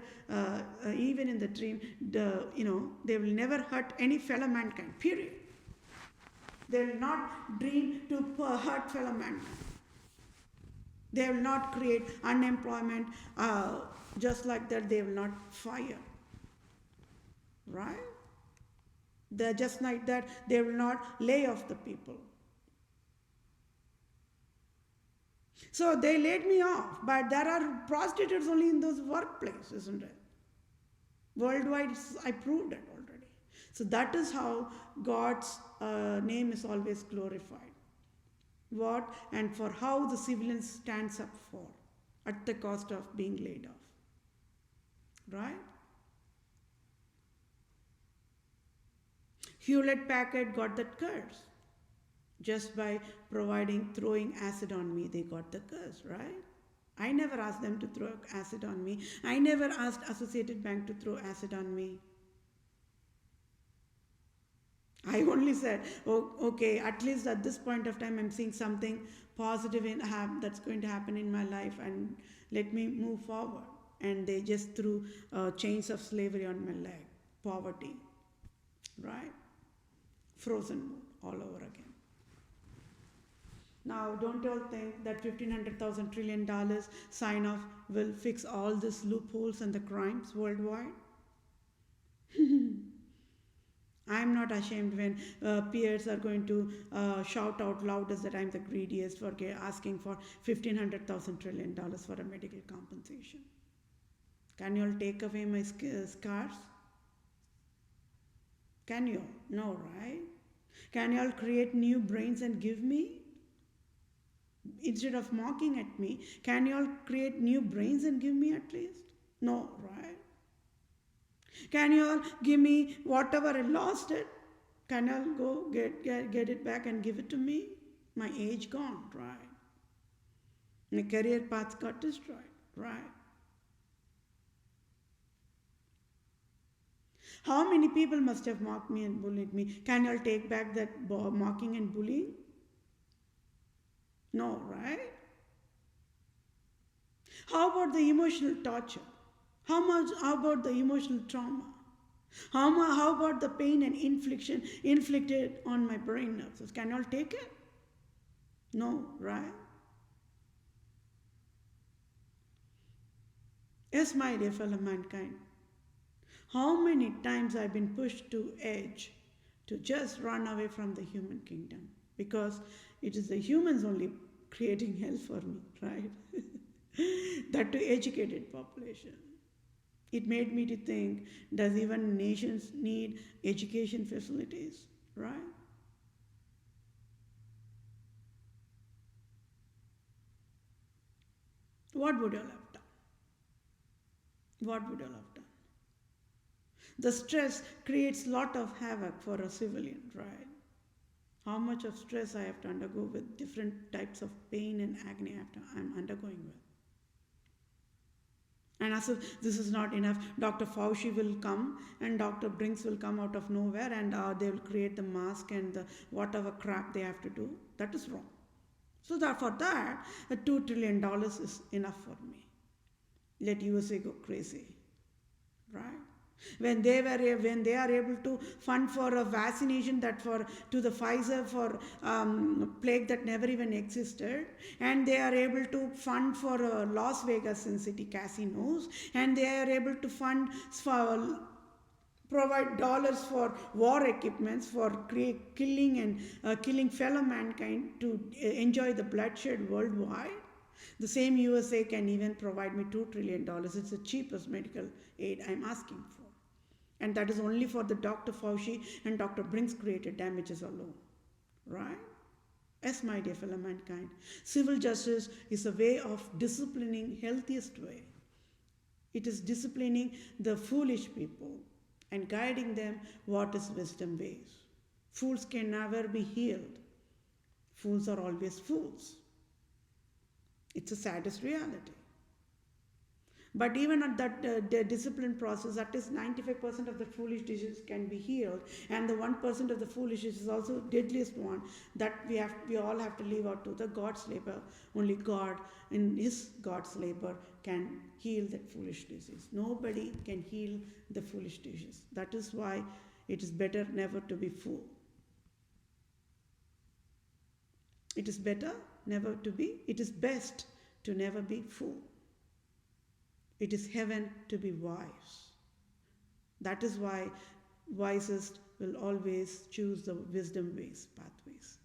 even in the dream, they will never hurt any fellow mankind, period. They will not dream to hurt fellow mankind. They will not create unemployment. Just like that, they will not fire. Right? They're just like that, they will not lay off the people. So they laid me off, but there are prostitutes only in those workplaces, isn't it? Worldwide, I proved it already. So that is how God's name is always glorified. What and for how the civilian stands up for at the cost of being laid off. Right? Hewlett-Packard got that curse. Just by throwing acid on me, they got the curse, right? I never asked them to throw acid on me. I never asked Associated Bank to throw acid on me. I only said, oh, okay, at least at this point of time, I'm seeing something positive that's going to happen in my life, and let me move forward. And they just threw chains of slavery on my leg. Poverty, right? Frozen mood all over again. Now, don't you all think that $1,500 trillion sign-off will fix all these loopholes and the crimes worldwide? I am not ashamed when peers are going to shout out loud as that I am the greediest for asking for $1,500 trillion for a medical compensation. Can you all take away my scars? Can you? No, right? Can you all create new brains and give me? Instead of mocking at me, can you all create new brains and give me at least? No, right? Can you all give me whatever I lost it? Can you all go get it back and give it to me? My age gone, right? My career path got destroyed, right? How many people must have mocked me and bullied me? Can you all take back that mocking and bullying? No, right? How about the emotional torture? How about the emotional trauma? How about the pain and inflicted on my brain nerves? Can you all take it? No, right? Yes, my dear fellow mankind. How many times I've been pushed to edge to just run away from the human kingdom, because it is the humans only creating hell for me, right? That to educated population. It made me to think, does even nations need education facilities, right? What would you all have done? What would you all have done? The stress creates a lot of havoc for a civilian, right? How much of stress I have to undergo with different types of pain and agony I'm undergoing with. And as if this is not enough, Dr. Fauci will come and Dr. Brinks will come out of nowhere and they will create the mask and the whatever crap they have to do. That is wrong. So that for that, $2 trillion is enough for me. Let USA go crazy, right? When they are able to fund for a vaccination to the Pfizer for plague that never even existed, and they are able to fund for Las Vegas Sin City casinos, and they are able to fund for provide dollars for war equipments for killing fellow mankind to enjoy the bloodshed worldwide. The same USA can even provide me $2 trillion. It's the cheapest medical aid I'm asking for. And that is only for the Dr. Fauci and Dr. Brinks created damages alone. Right? Yes, my dear fellow mankind. Civil justice is a way of disciplining, healthiest way. It is disciplining the foolish people and guiding them what is wisdom ways. Fools can never be healed. Fools are always fools. It's a saddest reality. But even at that the discipline process, at least 95% of the foolish decisions can be healed, and the 1% of the foolish is also deadliest one that we all have to leave out to the God's labor. Only God in His God's labor can heal that foolish disease. Nobody can heal the foolish disease. That is why it is better never to be fool. It is better never to be. It is best to never be fool. It is heaven to be wise. That is why wisest will always choose the wisdom ways, pathways.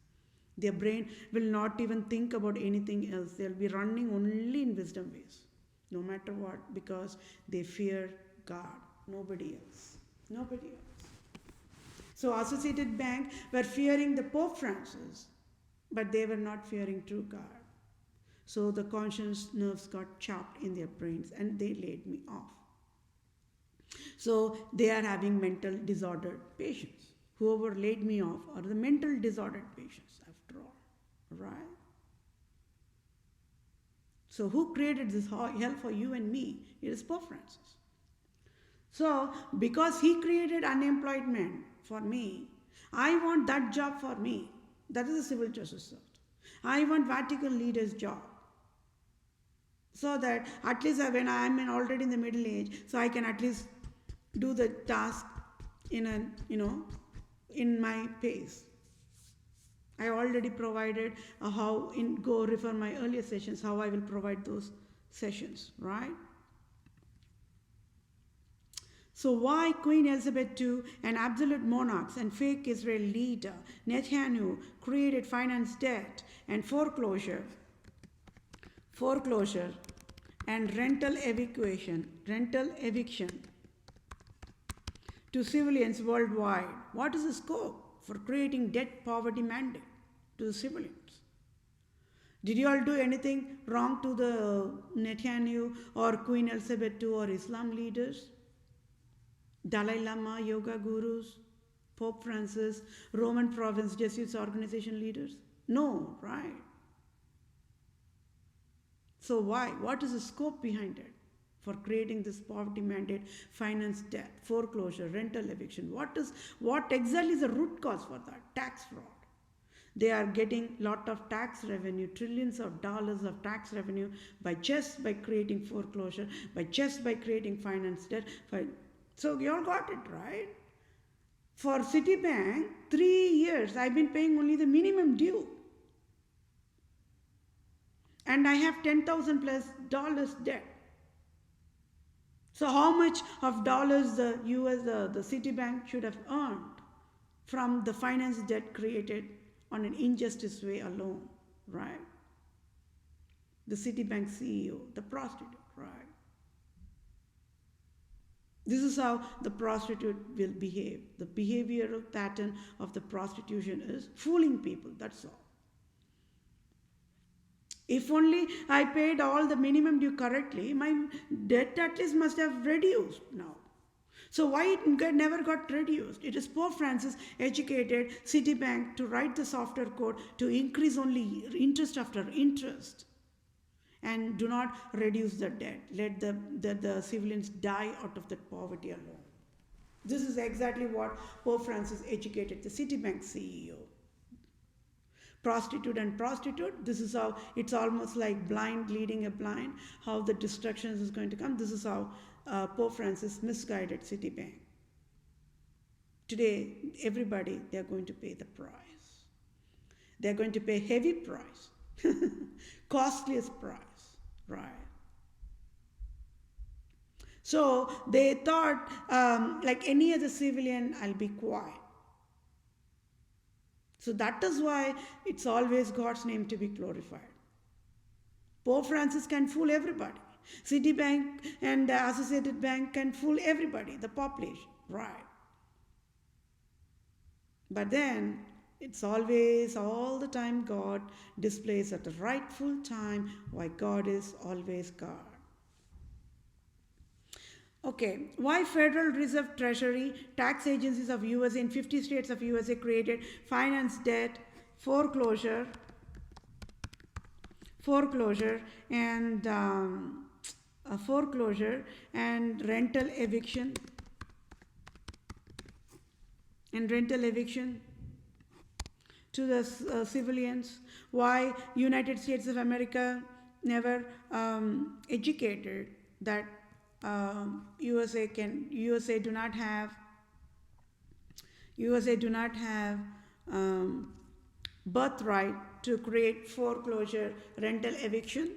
Their brain will not even think about anything else. They'll be running only in wisdom ways, no matter what, because they fear God, nobody else. Nobody else. So Associated Bank were fearing the Pope Francis, but they were not fearing true God. So the conscience nerves got chopped in their brains and they laid me off. So they are having mental disordered patients. Whoever laid me off are the mental disordered patients after all, right? So who created this hell for you and me? It is Pope Francis. So because he created unemployment for me, I want that job for me. That is a civil justice system. I want Vatican leader's job. So that at least when I am already in the middle age, so I can at least do the task in my pace. I already provided go refer my earlier sessions, how I will provide those sessions, right? So why Queen Elizabeth II and absolute monarchs and fake Israel leader Netanyahu created finance debt and foreclosure and rental eviction to civilians worldwide. What is the scope for creating debt poverty mandate to the civilians? Did you all do anything wrong to the Netanyahu or Queen Elizabeth II or Islam leaders? Dalai Lama, yoga gurus, Pope Francis, Roman province Jesuits organization leaders? No, right? So why? What is the scope behind it for creating this poverty mandate, finance debt, foreclosure, rental eviction? What exactly is the root cause for that? Tax fraud. They are getting lot of tax revenue, trillions of dollars of tax revenue by creating foreclosure, by creating finance debt. So you all got it, right? For Citibank, 3 years I've been paying only the minimum due. And I have $10,000+ debt. So how much of dollars the Citibank should have earned from the finance debt created on an injustice way alone, right? The Citibank CEO, the prostitute, right? This is how the prostitute will behave. The behavioral pattern of the prostitution is fooling people, that's all. If only I paid all the minimum due correctly, my debt at least must have reduced now. So why it never got reduced? It is Pope Francis educated Citibank to write the software code to increase only interest after interest and do not reduce the debt. Let the civilians die out of that poverty alone. This is exactly what Pope Francis educated the Citibank CEO. Prostitute and prostitute, this is how it's almost like blind leading a blind, how the destruction is going to come. This is how Pope Francis misguided Citibank. Today, everybody, they're going to pay the price. They're going to pay heavy price, costliest price, right? So they thought, like any other civilian, I'll be quiet. So that is why it's always God's name to be glorified. Pope Francis can fool everybody. Citibank and the Associated Bank can fool everybody, the population, right? But then it's always, all the time, God displays at the rightful time why God is always God. Okay, why Federal Reserve Treasury, tax agencies of USA in 50 states of USA created finance debt, foreclosure and rental eviction to the civilians. Why United States of America never educated that USA do not have birthright to create foreclosure, rental eviction.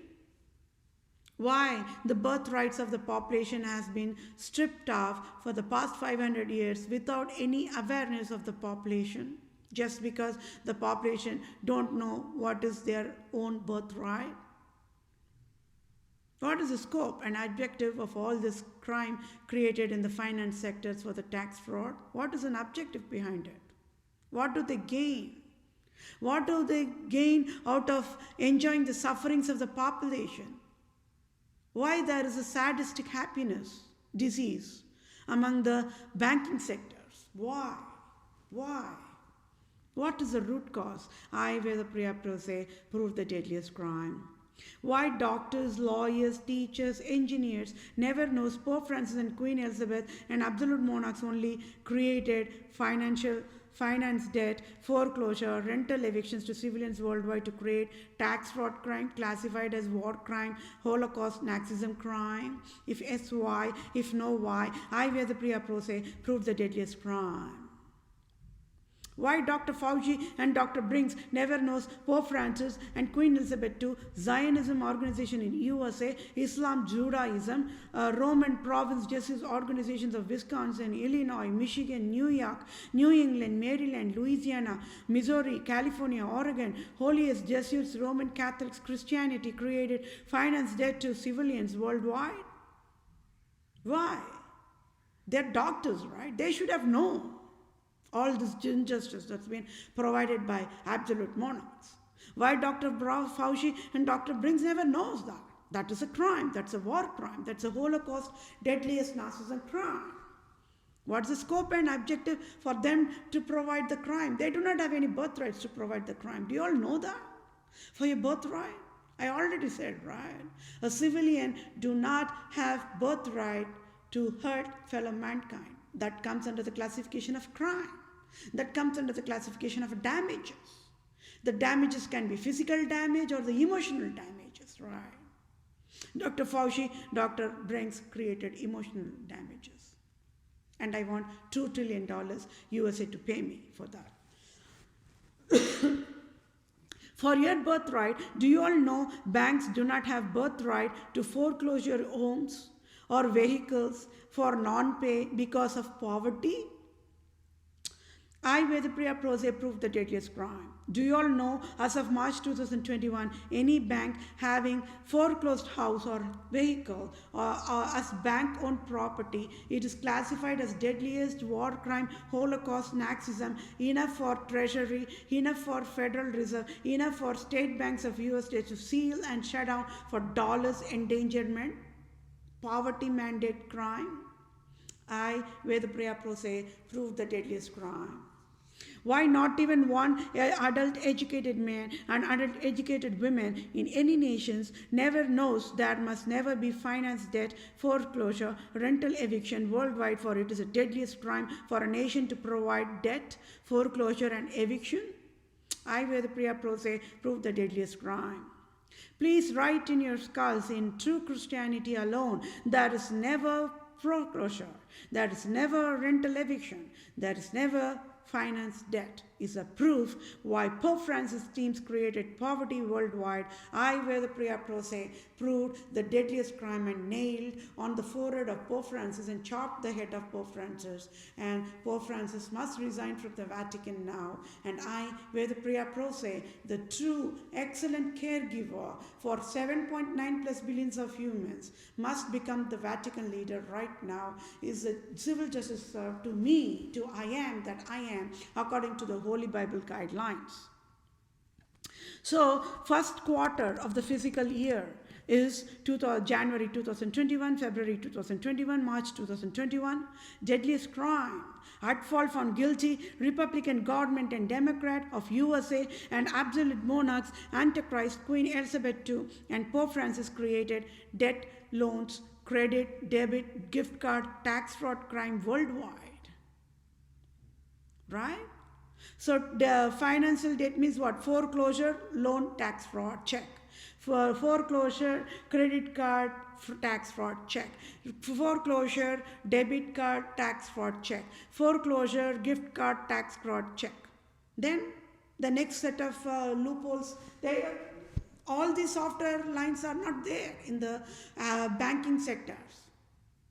Why the birthrights of the population has been stripped off for the past 500 years without any awareness of the population, just because the population don't know what is their own birthright. What is the scope and objective of all this crime created in the finance sectors for the tax fraud? What is an objective behind it? What do they gain? What do they gain out of enjoying the sufferings of the population? Why there is a sadistic happiness disease among the banking sectors? Why? What is the root cause? I, Vethapriya, PROSE, prove the deadliest crime. Why doctors, lawyers, teachers, engineers never knows Pope Francis and Queen Elizabeth and absolute monarchs only created finance debt, foreclosure, rental evictions to civilians worldwide to create tax fraud crime classified as war crime, Holocaust, Nazism crime? If yes, why? If no, why? I, Vethapriya, PROSE, prove the deadliest crime. Why Dr. Fauci and Dr. Brinks never knows Pope Francis and Queen Elizabeth II, Zionism organization in USA, Islam, Judaism, Roman province justice organizations of Wisconsin, Illinois, Michigan, New York, New England, Maryland, Louisiana, Missouri, California, Oregon, holiest Jesuits, Roman Catholics, Christianity created finance debt to civilians worldwide? Why? They're doctors, right? They should have known all this injustice that's been provided by absolute monarchs. Why Dr. Fauci and Dr. Brinks never knows that? That is a crime. That's a war crime. That's a Holocaust, deadliest Nazism crime. What's the scope and objective for them to provide the crime? They do not have any birthrights to provide the crime. Do you all know that? For your birthright? I already said, right? A civilian do not have birthright to hurt fellow mankind. That comes under the classification of crime. That comes under the classification of damages. The damages can be physical damage or the emotional damages, right? Dr. Fauci, Dr. Brinks created emotional damages. And I want $2 trillion USA to pay me for that. For your birthright, do you all know banks do not have birthright to foreclosure homes or vehicles for non-pay because of poverty? I, Vethapriya, PROSE, proved the deadliest crime. Do you all know, as of March 2021, any bank having foreclosed house or vehicle or as bank-owned property, it is classified as deadliest war crime, Holocaust, Nazism, enough for Treasury, enough for Federal Reserve, enough for state banks of US states to seal and shut down for dollars endangerment, poverty mandate crime. I, Vethapriya, PROSE, proved the deadliest crime. Why not even one adult educated man and adult educated women in any nations never knows there must never be finance debt, foreclosure, rental eviction worldwide, for it is the deadliest crime for a nation to provide debt, foreclosure and eviction? I, Vethapriya, PROSE, proved the deadliest crime. Please write in your skulls, in true Christianity alone, there is never foreclosure, there is never rental eviction, there is never finance debt, is a proof why Pope Francis' teams created poverty worldwide. I, Vethapriya, PROSE, proved the deadliest crime and nailed on the forehead of Pope Francis and chopped the head of Pope Francis. And Pope Francis must resign from the Vatican now. And I, Vethapriya, PROSE, the true, excellent caregiver for 7.9 plus billions of humans, must become the Vatican leader right now. Is the civil justice served to me, to I am that I am, according to the Holy Bible guidelines. So, first quarter of the fiscal year is January 2021, February 2021, March 2021. Deadliest crime. At fault found guilty, Republican government and Democrat of USA and absolute monarchs, Antichrist-QUEEN Elizabeth II and Pope Francis created debt, loans, credit, debit, gift card, tax fraud crime worldwide. Right? So the financial debt means what? Foreclosure, loan, tax fraud, check. For foreclosure, credit card, tax fraud, check. Foreclosure, debit card, tax fraud, check. Foreclosure, gift card, tax fraud, check. Then the next set of loopholes, all these software lines are not there in the banking sectors.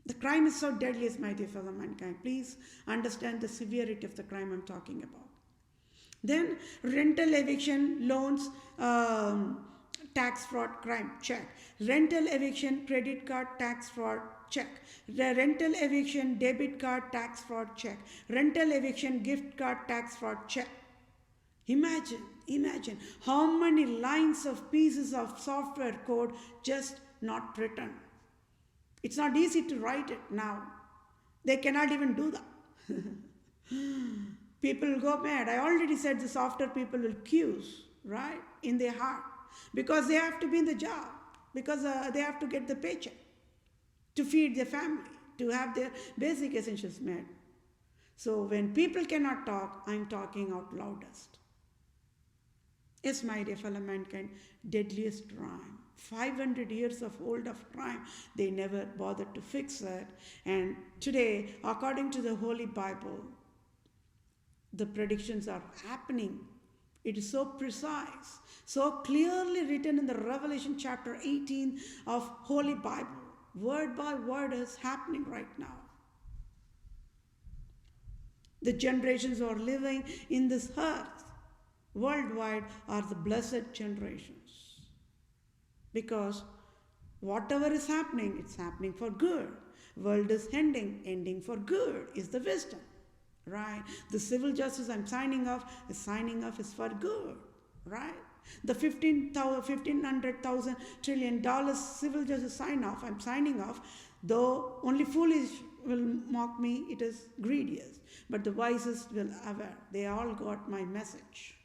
The crime is so deadly, my dear fellow mankind. Please understand the severity of the crime I'm talking about. Then rental eviction, loans, tax fraud crime, check. Rental eviction, credit card, tax fraud, check. The rental eviction, debit card, tax fraud, check. Rental eviction, gift card, tax fraud, check. Imagine how many lines of pieces of software code just not written. It's not easy to write it now. They cannot even do that. People will go mad. I already said the software people will accuse, right, in their heart. Because they have to be in the job. Because they have to get the paycheck. To feed their family. To have their basic essentials met. So when people cannot talk, I'm talking out loudest. Yes, my dear fellow mankind, deadliest crime. 500 years of old of crime. They never bothered to fix it. And today, according to the Holy Bible, the predictions are happening. It is so precise, so clearly written in the Revelation chapter 18 of Holy Bible. Word by word is happening right now. The generations who are living in this earth worldwide are the blessed generations. Because whatever is happening, it's happening for good. World is ending for good is the wisdom. Right? The civil justice I'm signing off is for good. Right? The $1,500,000 trillion civil justice sign off, I'm signing off, though only foolish will mock me, it is greediest. But the wisest will aware. They all got my message.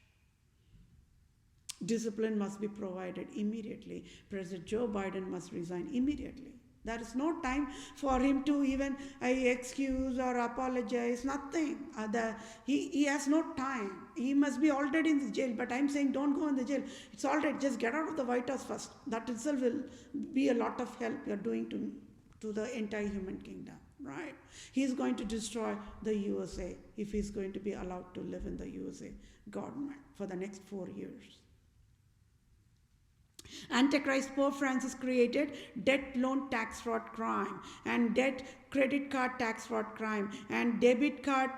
Discipline must be provided immediately. President Joe Biden must resign immediately. There is no time for him to even excuse or apologize, nothing. He has no time. He must be already in the jail, but I'm saying don't go in the jail. It's all right, just get out of the White House first. That itself will be a lot of help you're doing to the entire human kingdom, right? He's going to destroy the USA if he's going to be allowed to live in the USA government for the next 4 years. Antichrist Pope Francis created debt loan tax fraud crime and debt credit card tax fraud crime and debit card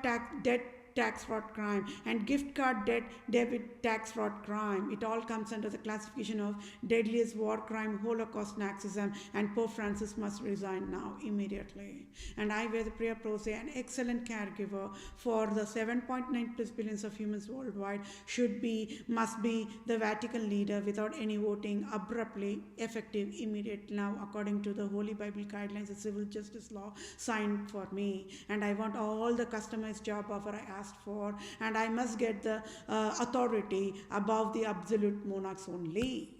debt tax fraud crime and gift card debt debit tax fraud crime. It all comes under the classification of deadliest war crime, Holocaust Nazism, and Pope Francis must resign now immediately. And I, Vethapriya PROSE, an excellent caregiver for the 7.9 plus billions of humans worldwide, must be the Vatican leader without any voting, abruptly, effective, immediate now, according to the Holy Bible guidelines, the civil justice law signed for me. And I want all the customized job offer I asked for, and I must get the authority above the absolute monarchs only.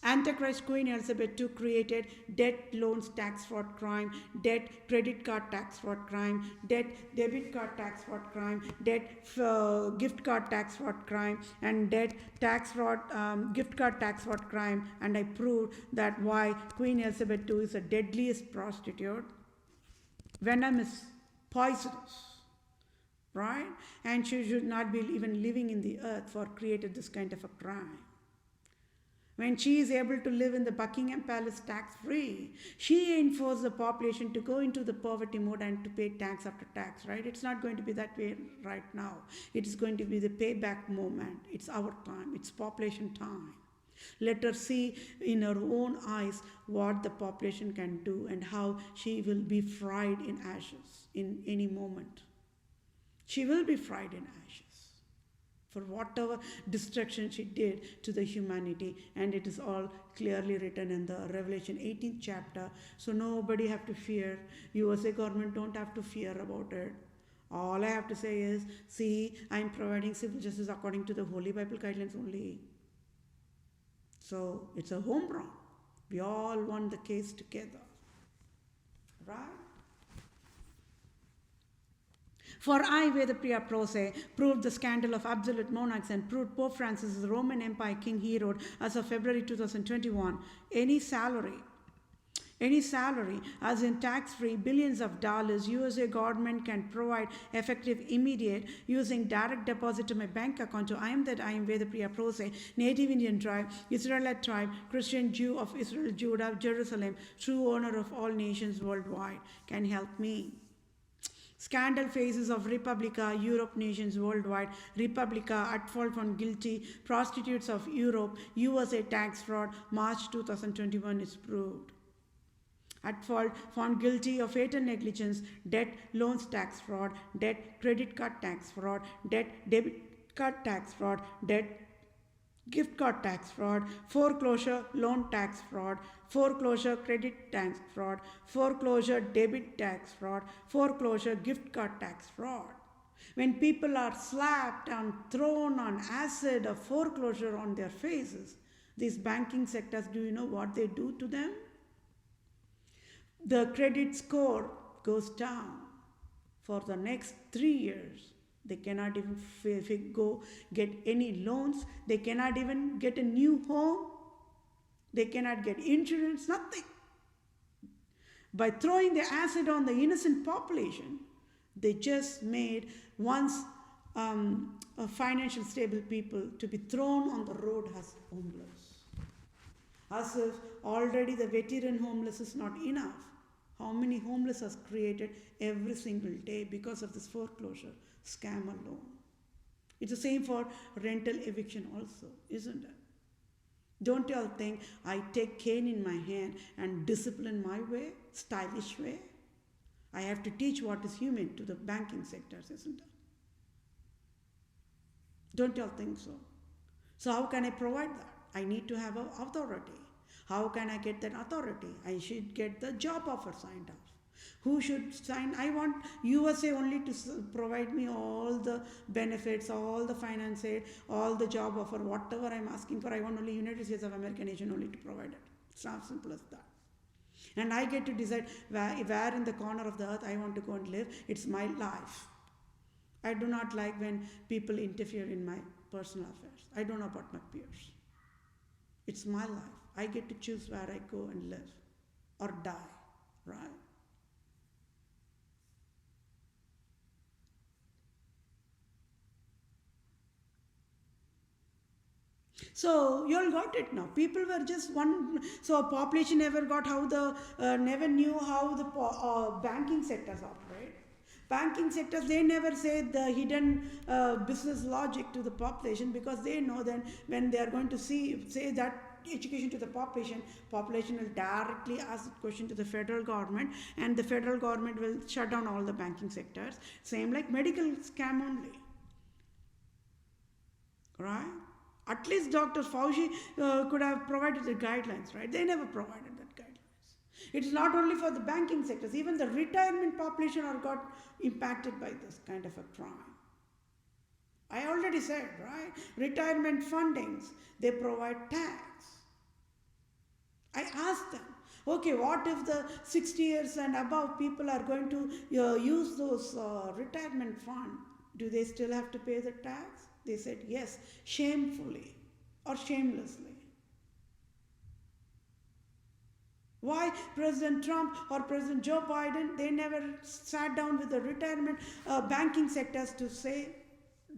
Antichrist-Queen Elizabeth II created debt loans tax fraud crime, debt credit card tax fraud crime, debt debit card tax fraud crime, debt gift card tax fraud crime, and debt tax fraud gift card tax fraud crime. And I proved that why Queen Elizabeth II is the deadliest prostitute. Venom is poisonous. Right? And she should not be even living in the earth for created this kind of a crime. When she is able to live in the Buckingham Palace tax-free, she enforces the population to go into the poverty mode and to pay tax after tax, right? It's not going to be that way right now. It is going to be the payback moment. It's our time. It's population time. Let her see in her own eyes what the population can do and how she will be fried in ashes in any moment. She will be fried in ashes for whatever destruction she did to the humanity, and it is all clearly written in the Revelation 18th chapter. So nobody have to fear. USA government don't have to fear about it. All I have to say is, see, I am providing civil justice according to the Holy Bible guidelines only. So it's a home run. We all won the case together, right? For I, Vethapriya PROSE, proved the scandal of absolute monarchs and proved Pope Francis' Roman Empire King Herod as of February 2021. Any salary as in tax-free billions of dollars USA government can provide effective immediate using direct deposit to my bank account to I am Vethapriya PROSE, Native Indian tribe, Israelite tribe, Christian Jew of Israel, Judah, Jerusalem, true owner of all nations worldwide, can help me. Scandal phases of Republica, Europe nations worldwide, Republica at fault found guilty, prostitutes of Europe, USA tax fraud, March 2021 is proved. At fault found guilty of fatal negligence, debt loans tax fraud, debt credit card tax fraud, debt debit card tax fraud, debt gift card tax fraud, foreclosure loan tax fraud, foreclosure credit tax fraud, foreclosure debit tax fraud, foreclosure gift card tax fraud. When people are slapped and thrown on acid or foreclosure on their faces, these banking sectors, do you know what they do to them? The credit score goes down for the next 3 years. They cannot even go get any loans. They cannot even get a new home. They cannot get insurance, nothing. By throwing the acid on the innocent population, they just made once financial stable people to be thrown on the road as homeless. As if already the veteran homeless is not enough. How many homeless are created every single day because of this foreclosure scam alone? It's the same for rental eviction also, isn't it? Don't you all think I take cane in my hand and discipline my way, stylish way? I have to teach what is human to the banking sectors, isn't it? Don't you all think so? So how can I provide that? I need to have an authority. How can I get that authority? I should get the job offer signed off. Who should sign? I want USA only to provide me all the benefits, all the finance aid, all the job offer, whatever I'm asking for. I want only United States of American nation only to provide it. It's as simple as that. And I get to decide where in the corner of the earth I want to go and live. It's my life. I do not like when people interfere in my personal affairs. I don't know about my peers. It's my life. I get to choose where I go and live or die, right? So you all got it now. People were just one. So population never got how the never knew how the banking sectors operate. Banking sectors, they never say the hidden business logic to the population, because they know then when they are going to say that education to the population will directly ask the question to the federal government, and the federal government will shut down all the banking sectors. Same like medical scam only, right? At least Dr. Fauci could have provided the guidelines, right? They never provided that guidelines. It's not only for the banking sectors, even the retirement population are got impacted by this kind of a crime. I already said, right? Retirement fundings, they provide tax. I asked them, okay, what if the 60 years and above people are going to use those retirement fund? Do they still have to pay the tax? They said yes, shamefully or shamelessly. Why President Trump or President Joe Biden, they never sat down with the retirement banking sectors to say,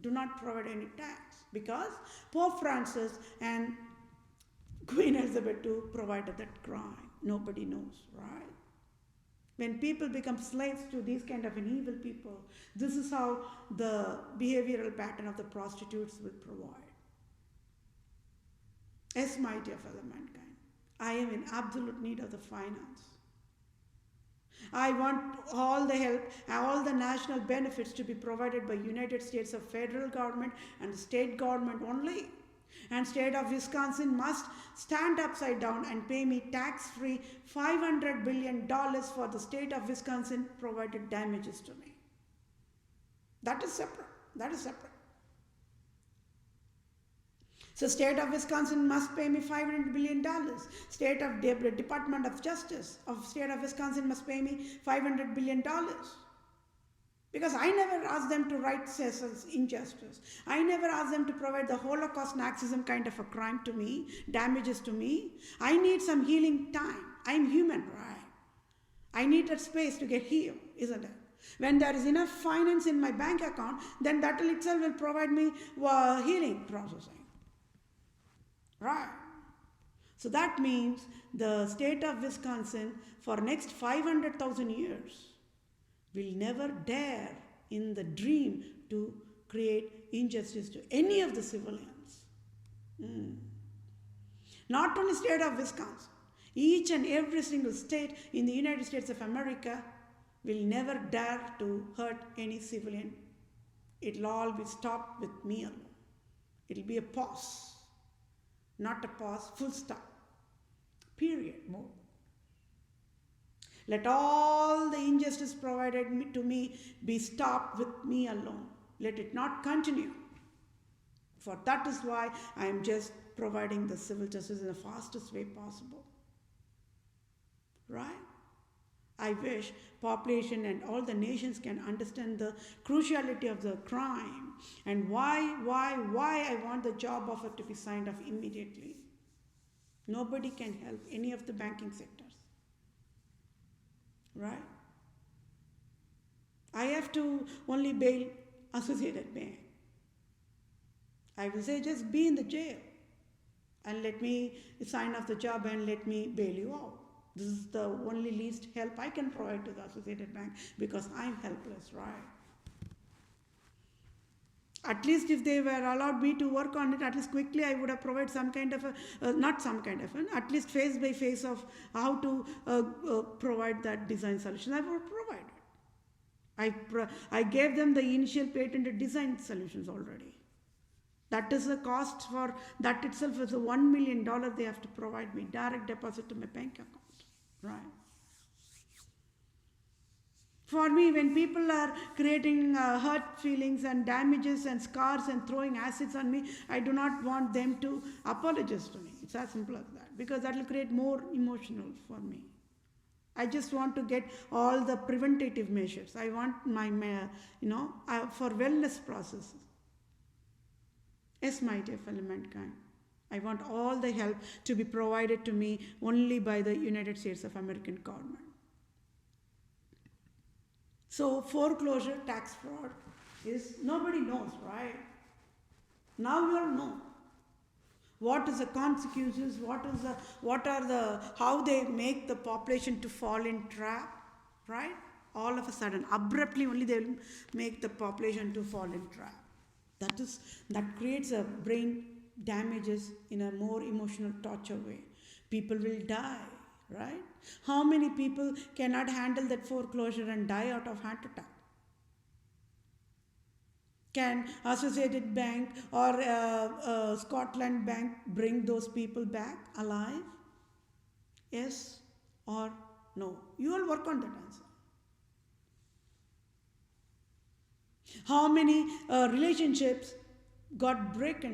do not provide any tax? Because Pope Francis and Queen Elizabeth II provided that crime. Nobody knows, right? When people become slaves to these kind of an evil people, this is how the behavioral pattern of the prostitutes will provide. Yes, my dear fellow mankind, I am in absolute need of the finance. I want all the help, all the national benefits to be provided by United States of federal government and the state government only. And state of Wisconsin must stand upside down and pay me tax-free $500 billion for the state of Wisconsin provided damages to me. That is separate. That is separate. So state of Wisconsin must pay me $500 billion. State of Department of Justice of state of Wisconsin must pay me $500 billion. Because I never asked them to right injustice. I never asked them to provide the Holocaust Nazism kind of a crime to me, damages to me. I need some healing time. I'm human, right? I need that space to get healed, isn't it? When there is enough finance in my bank account, then that itself will provide me healing processing. Right? So that means the state of Wisconsin for next 500,000 years will never dare in the dream to create injustice to any of the civilians. Not only state of Wisconsin, each and every single state in the United States of America will never dare to hurt any civilian. It'll all be stopped with me alone. It'll be a pause. Not a pause, full stop. Period. More. Let all the injustice provided to me be stopped with me alone. Let it not continue. For that is why I am just providing the civil justice in the fastest way possible. Right? I wish population and all the nations can understand the cruciality of the crime and why I want the job offer to be signed off immediately. Nobody can help any of the banking sectors. Right? I have to only bail Associated Bank. I will say, just be in the jail and let me sign off the job and let me bail you out. This is the only least help I can provide to the Associated Bank because I'm helpless, right? At least if they were allowed me to work on it, at least quickly I would have provided some kind of not some kind of at least face by face of how to provide that design solution. I would have provided. I gave them the initial patented design solutions already. That is the cost for that itself is $1 million they have to provide me, direct deposit to my bank account, right? For me, when people are creating hurt feelings and damages and scars and throwing acids on me, I do not want them to apologize to me. It's as simple as that, because that will create more emotional for me. I just want to get all the preventative measures. I want my, for wellness processes. Yes, my dear fellow mankind. I want all the help to be provided to me only by the United States of American government. So foreclosure, tax fraud is, nobody knows, right? Now you all know. What is the consequences, how they make the population to fall in trap, right? All of a sudden, abruptly only they will make the population to fall in trap. That creates a brain damages in a more emotional torture way. People will die. Right? How many people cannot handle that foreclosure and die out of heart attack? Can Associated Bank or Scotland Bank bring those people back alive? Yes or no? You all work on that answer. How many relationships got broke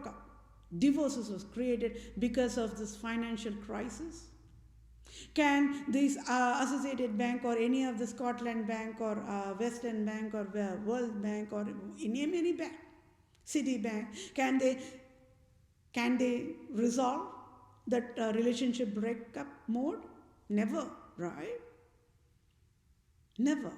up? Divorces was created because of this financial crisis. Can this Associated Bank or any of the Scotland Bank or Western Bank or World Bank or any bank, Citibank, can they resolve that relationship breakup mode? Never, right? Never.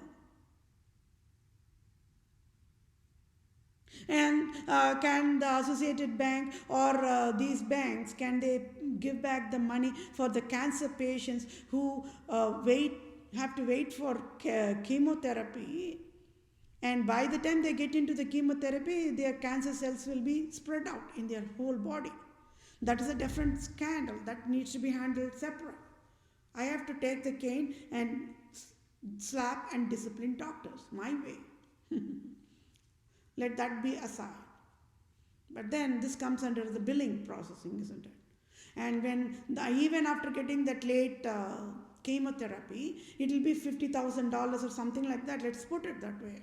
And can the Associated Bank or these banks, can they give back the money for the cancer patients who have to wait for chemotherapy, and by the time they get into the chemotherapy, their cancer cells will be spread out in their whole body? That is a different scandal that needs to be handled separate. I have to take the cane and slap and discipline doctors my way. Let that be aside. But then this comes under the billing processing, isn't it? And even after getting that late chemotherapy, it will be $50,000 or something like that. Let's put it that way.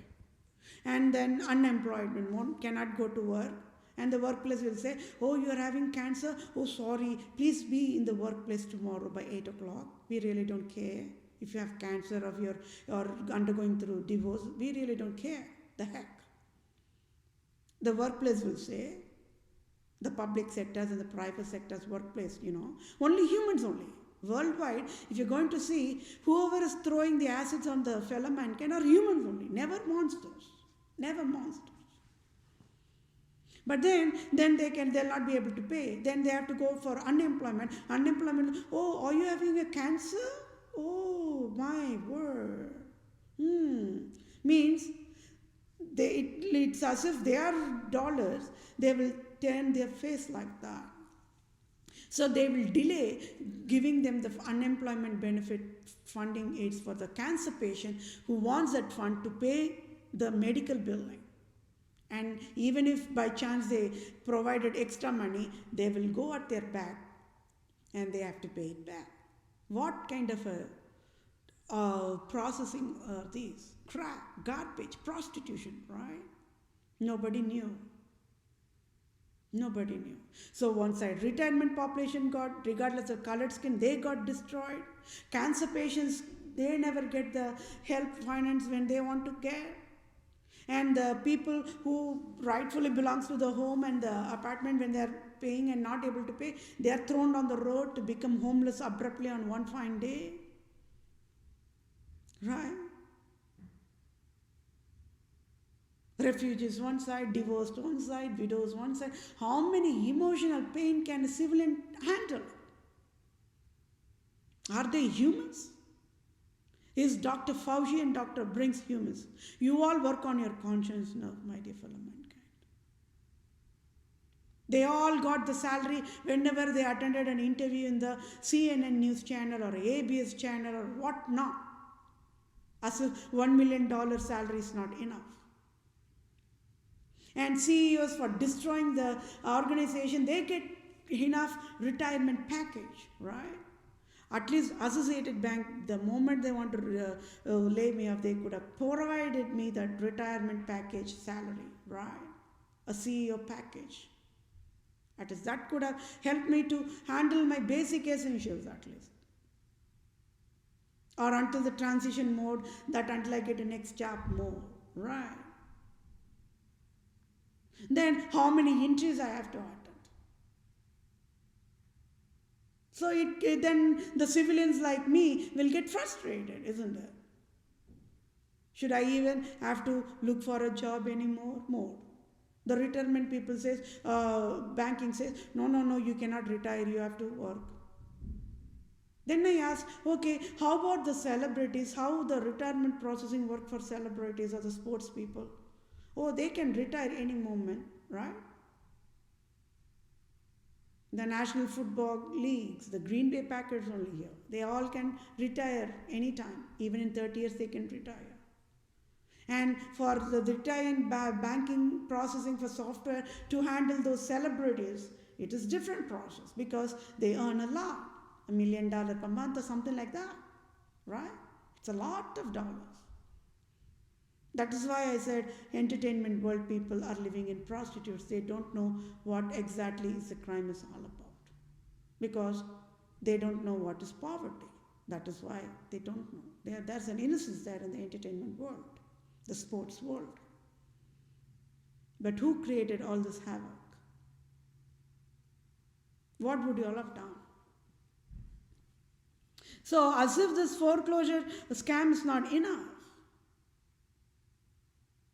And then unemployment, one cannot go to work. And the workplace will say, oh, you are having cancer? Oh, sorry, please be in the workplace tomorrow by 8 o'clock. We really don't care. If you have cancer or undergoing through divorce, we really don't care. The heck. The workplace will say, the public sectors and the private sectors workplace, only humans only. Worldwide, if you're going to see, whoever is throwing the acids on the fellow mankind are humans only, never monsters. Never monsters. But then they'll not be able to pay. Then they have to go for unemployment. Unemployment, oh, are you having a cancer? Oh, my word. Means, it's as if they are dollars, they will turn their face like that. So they will delay giving them the unemployment benefit funding aids for the cancer patient who wants that fund to pay the medical billing. And even if by chance they provided extra money, they will go at their back and they have to pay it back. What kind of a processing are these? Crap, garbage, prostitution, right? Nobody knew. Nobody knew. So one side, retirement population got, regardless of colored skin, they got destroyed. Cancer patients, they never get the help finance when they want to get. And the people who rightfully belongs to the home and the apartment, when they are paying and not able to pay, they are thrown on the road to become homeless abruptly on one fine day. Right? Refugees one side, divorced one side, widows one side. How many emotional pain can a civilian handle? Are they humans? Is Dr. Fauci and Dr. Brinks humans? You all work on your conscience now, my dear fellow mankind. They all got the salary whenever they attended an interview in the CNN news channel or ABS channel or what not. As if $1 million salary is not enough. And CEOs for destroying the organization, they get enough retirement package, right? At least Associated Bank, the moment they want to lay me off, they could have provided me that retirement package salary, right? A CEO package. At least that could have helped me to handle my basic essentials at least. Or until the transition mode, that until I get a next job mode, right? Then how many entries I have to attend? So then the civilians like me will get frustrated, isn't it? Should I even have to look for a job anymore? More. The retirement people says, banking says, no, you cannot retire, you have to work. Then I ask, okay, how about the celebrities? How the retirement processing work for celebrities or the sports people? Oh, they can retire any moment, right? The National Football Leagues, the Green Bay Packers only here. They all can retire anytime. Even in 30 years they can retire. And for the retiring banking processing for software to handle those celebrities, it is different process because they earn a lot. $1 million per month or something like that, right? It's a lot of dollars. That is why I said entertainment world people are living in prostitutes. They don't know what exactly is the crime is all about. Because they don't know what is poverty. That is why they don't know. There's an innocence there in the entertainment world, the sports world. But who created all this havoc? What would you all have done? So as if this foreclosure scam is not enough,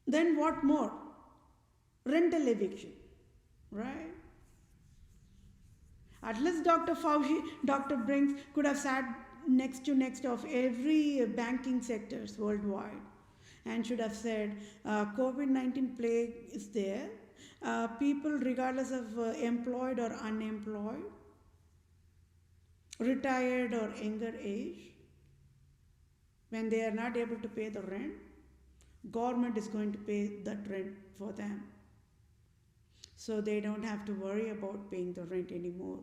then what more? Rental eviction, right? At least Dr. Fauci, Dr. Brinks could have sat next to of every banking sectors worldwide and should have said, COVID-19 plague is there. People regardless of employed or unemployed, retired or younger age, when they are not able to pay the rent, government is going to pay that rent for them. So they don't have to worry about paying the rent anymore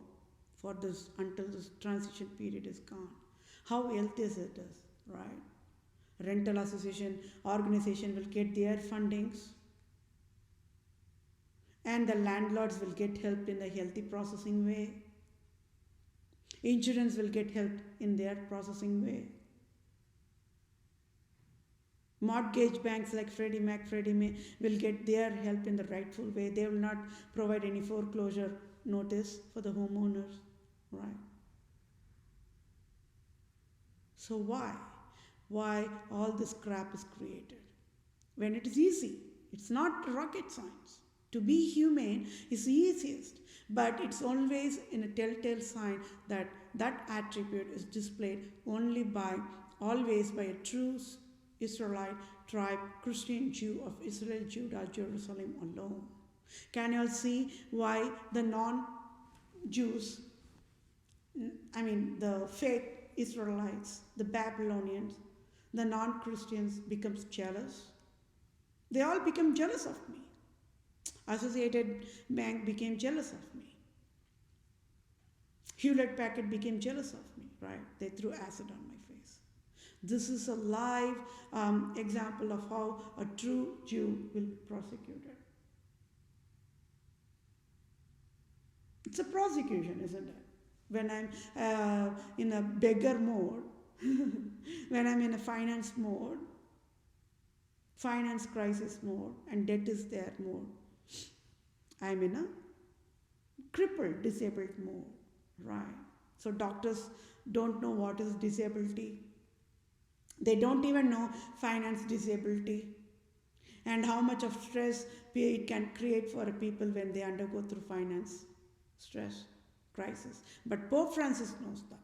for this until this transition period is gone. How healthy is it, right? Rental association organization will get their fundings and the landlords will get help in the healthy processing way. Insurance will get help in their processing way. Mortgage banks like Freddie Mac, Freddie May will get their help in the rightful way. They will not provide any foreclosure notice for the homeowners, right? So why all this crap is created? When it is easy, it's not rocket science. To be humane is the easiest, but it's always in a telltale sign that that attribute is displayed always by a true Israelite tribe, Christian Jew of Israel, Judah, Jerusalem alone. Can you all see why the non-Jews, the fake Israelites, the Babylonians, the non-Christians becomes jealous? They all become jealous of me. Associated Bank became jealous of me. Hewlett Packard became jealous of me, right? They threw acid on my face. This is a live example of how a true Jew will be prosecuted. It's a prosecution, isn't it? When I'm in a beggar mode, when I'm in a finance mode, finance crisis mode, and debt is there mode, I'm in a crippled, disabled mode, right? So doctors don't know what is disability. They don't even know finance disability. and how much of stress it can create for people when they undergo through finance stress, crisis. But Pope Francis knows that.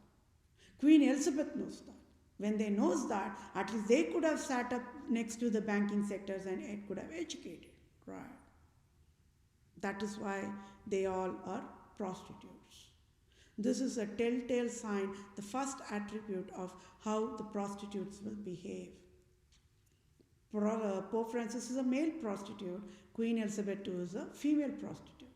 Queen Elizabeth knows that. When they knows that, at least they could have sat up next to the banking sectors and it could have educated, right? That is why they all are prostitutes. This is a telltale sign, the first attribute of how the prostitutes will behave. Pope Francis is a male prostitute, Queen Elizabeth II is a female prostitute.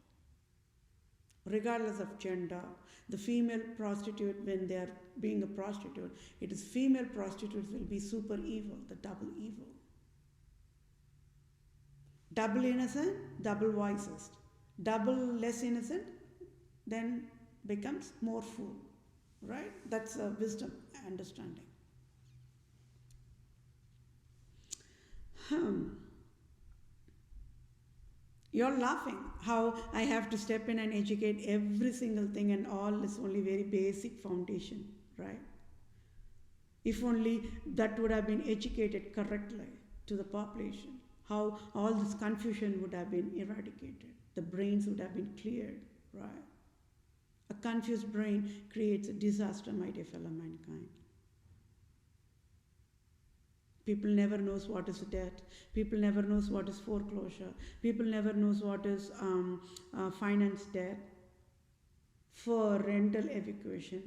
Regardless of gender, the female prostitute, when they are being a prostitute, it is female prostitutes will be super evil, the double evil. Double innocent, double wisest. Double less innocent, then becomes more fool, right? That's a wisdom understanding. You're laughing how I have to step in and educate every single thing, and all is only very basic foundation, right? If only that would have been educated correctly to the population, how all this confusion would have been eradicated, the brains would have been cleared, right? A confused brain creates a disaster, my dear fellow mankind. People never knows what is debt. People never knows what is foreclosure. People never knows what is finance debt for rental eviction.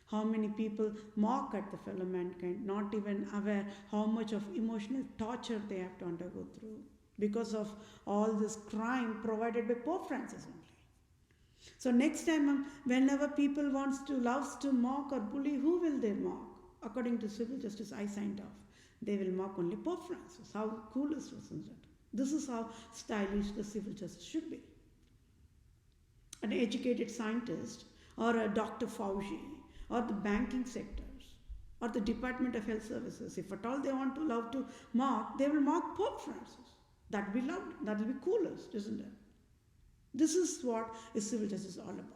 How many people mock at the fellow mankind, not even aware how much of emotional torture they have to undergo through because of all this crime provided by Pope Francis only. So next time, whenever people loves to mock or bully, who will they mock? According to civil justice I signed off, they will mock only Pope Francis. How cool is this, isn't it? This is how stylish the civil justice should be. An educated scientist or a Dr. Fauci or the banking sectors or the Department of Health Services, if at all they want to love to mock, they will mock Pope Francis. That will be loved. That will be coolest, isn't it? This is what is civil justice all about.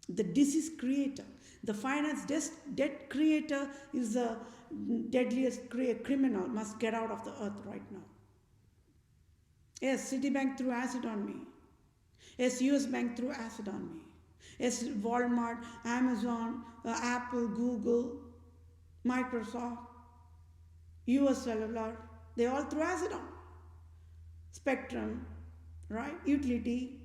The disease creator, the finance debt creator is the deadliest criminal, must get out of the earth right now. Yes, Citibank threw acid on me. Yes, US Bank threw acid on me. Yes, Walmart, Amazon, Apple, Google, Microsoft, US Cellular, they all threw acid on. Spectrum, right? Utility.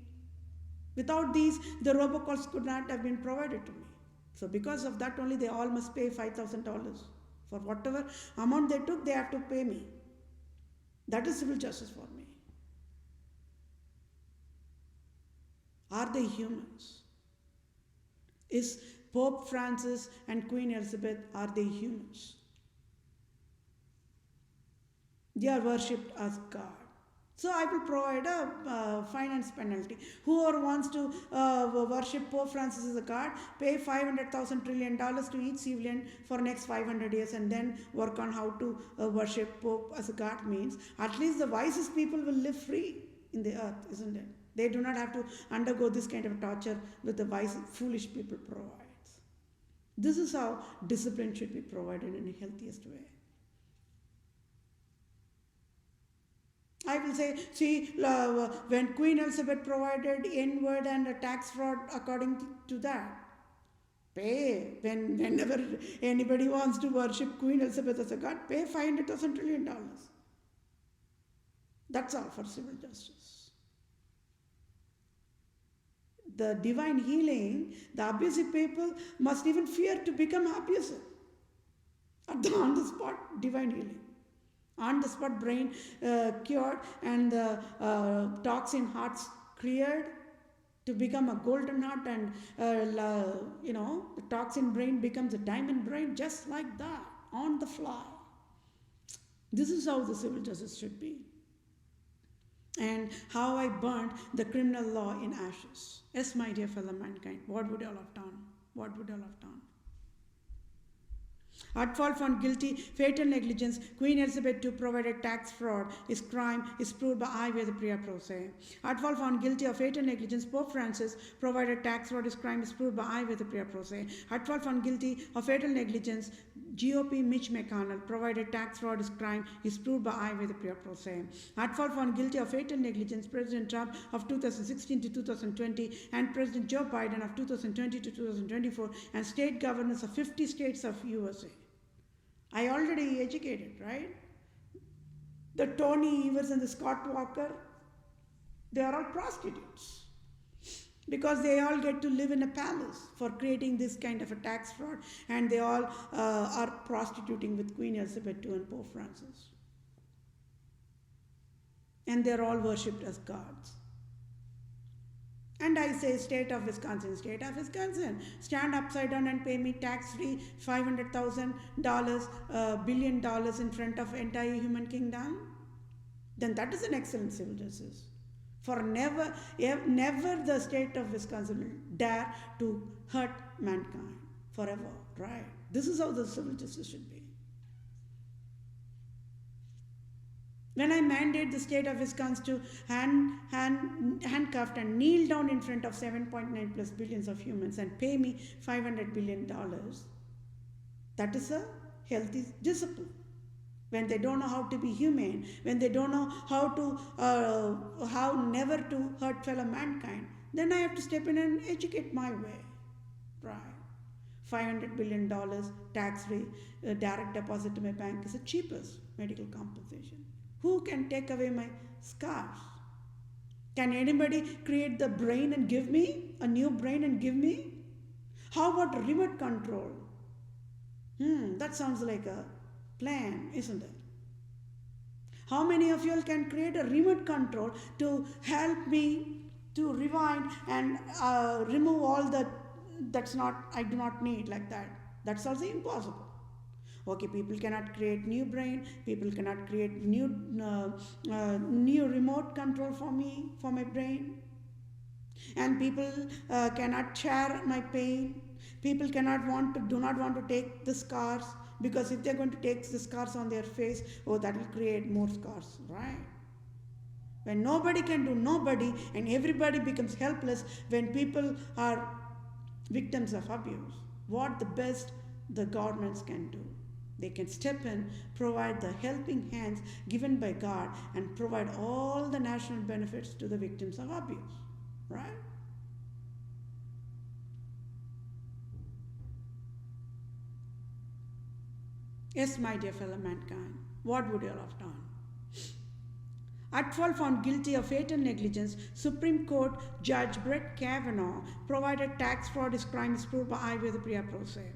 Without these, the robocalls could not have been provided to me. So because of that only, they all must pay $5,000. For whatever amount they took, they have to pay me. That is civil justice for me. Are they humans? Is Pope Francis and Queen Elizabeth, are they humans? They are worshipped as God. So I will provide a finance penalty. Whoever wants to worship Pope Francis as a god, pay $500,000 trillion to each civilian for next 500 years and then work on how to worship Pope as a god means at least the wisest people will live free in the earth, isn't it? They do not have to undergo this kind of torture with the wise, foolish people provides. This is how discipline should be provided in the healthiest way. I will say, see, when Queen Elizabeth provided N-word and a tax fraud according to that, pay, whenever anybody wants to worship Queen Elizabeth as a god, pay $500,000 trillion. That's all for civil justice. The divine healing, the abusive people must even fear to become abusive. On the spot, divine healing. On the spot, brain cured and the toxin hearts cleared to become a golden heart, and the toxin brain becomes a diamond brain, just like that, on the fly. This is how the civil justice should be. And how I burnt the criminal law in ashes. Yes, my dear fellow mankind, what would you all have done? What would you all have done? At fault found guilty, fatal negligence, Queen Elizabeth II provided tax fraud, is crime, is proved by I, Vethapriya, PROSE. At fault found guilty of fatal negligence, Pope Francis provided tax fraud, is crime, is proved by I, Vethapriya, PROSE. At fault found guilty of fatal negligence, GOP Mitch McConnell, provided tax fraud is crime, is proved by I. Vethapriya PROSE. At fault found guilty of fatal negligence, President Trump of 2016 to 2020 and President Joe Biden of 2020 to 2024 and state governors of 50 states of USA. I already educated, right? The Tony Evers and the Scott Walker, they are all prostitutes. Because they all get to live in a palace for creating this kind of a tax fraud, and they all are prostituting with Queen Elizabeth II and Pope Francis. And they're all worshipped as gods. And I say, state of Wisconsin, stand upside down and pay me tax-free $500,000, billion in front of entire human kingdom. Then that is an excellent civil justice. For never the state of Wisconsin will dare to hurt mankind forever, right? This is how the civil justice should be. When I mandate the state of Wisconsin to handcuffed and kneel down in front of 7.9 plus billions of humans and pay me $500 billion, that is a healthy discipline. When they don't know how to be humane, when they don't know how never to hurt fellow mankind, then I have to step in and educate my way, right? $500 billion tax-free direct deposit to my bank is the cheapest medical compensation. Who can take away my scars? Can anybody create the brain and give me a new brain and give me? How about remote control? That sounds like a plan, isn't it? How many of you all can create a remote control to help me to rewind and remove all that I do not need like that? That's also impossible. Okay, people cannot create new brain, people cannot create new remote control for me, for my brain, and people cannot share my pain. People do not want to take the scars, because if they're going to take the scars on their face, that will create more scars, right? When nobody can do nobody and everybody becomes helpless, when people are victims of abuse, what the best the governments can do? They can step in, provide the helping hands given by God, and provide all the national benefits to the victims of abuse, right? Yes, my dear fellow mankind, what would you all have done? At fault found guilty of fatal negligence, Supreme Court Judge Brett Kavanaugh provided tax fraud is crime is proved by I. Vethapriya PROSE.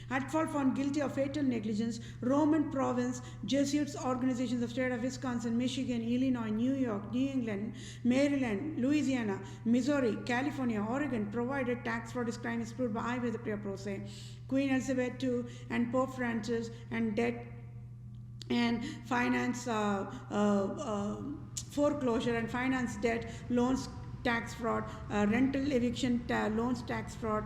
At fault found guilty of fatal negligence, Roman Province, Jesuits organizations of state of Wisconsin, Michigan, Illinois, New York, New England, Maryland, Louisiana, Missouri, California, Oregon provided tax fraud is crime is proved by I. Vethapriya PROSE. Queen Elizabeth II and Pope Francis and debt and finance foreclosure and finance debt, loans tax fraud, rental eviction loans tax fraud,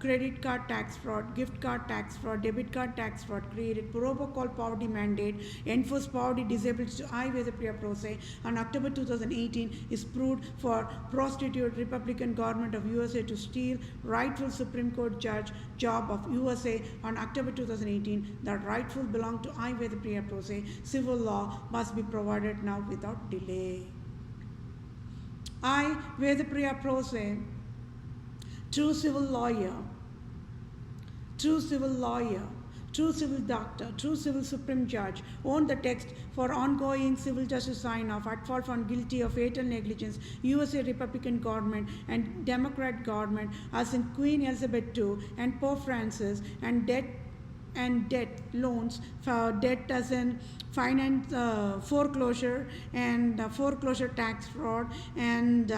credit card tax fraud, gift card tax fraud, debit card tax fraud, created protocol poverty mandate, enforced poverty disabled to I. Vethapriya PROSE on October 2018 is proved for Prostitute Republican government of USA to steal rightful Supreme Court judge job of USA on October 2018. That rightful belong to I. Vethapriya PROSE. Civil law must be provided now without delay. I, Vethapriya PROSE, true civil lawyer, true civil doctor, true civil supreme judge, own the text for ongoing civil justice sign-off at fault found guilty of fatal negligence, USA Republican government and Democrat government as in Queen Elizabeth II and Pope Francis, and debt loans for debt as in finance foreclosure and foreclosure tax fraud and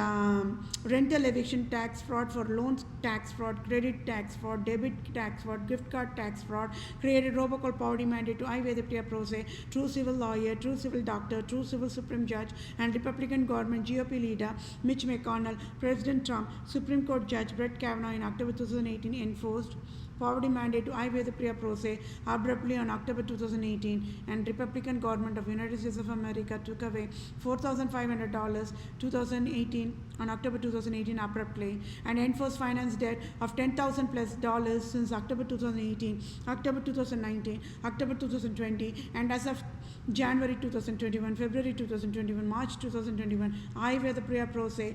rental eviction tax fraud for loans tax fraud, credit tax fraud, debit tax fraud, gift card tax fraud, created robocall poverty mandate to I. Vethapriya PROSE, true civil lawyer, true civil doctor, true civil supreme judge, and Republican government GOP leader Mitch McConnell, President Trump, Supreme Court Judge Brett Kavanaugh in October 2018 enforced poverty mandate to I. Vethapriya PROSE abruptly on October 2018, and Republican Republican government of United States of America took away $4,500 2018 on October 2018 abruptly and enforced finance debt of $10,000 plus dollars since October 2018, October 2019, October 2020, and as of January 2021, February 2021, March 2021, I, Vethapriya, PROSE,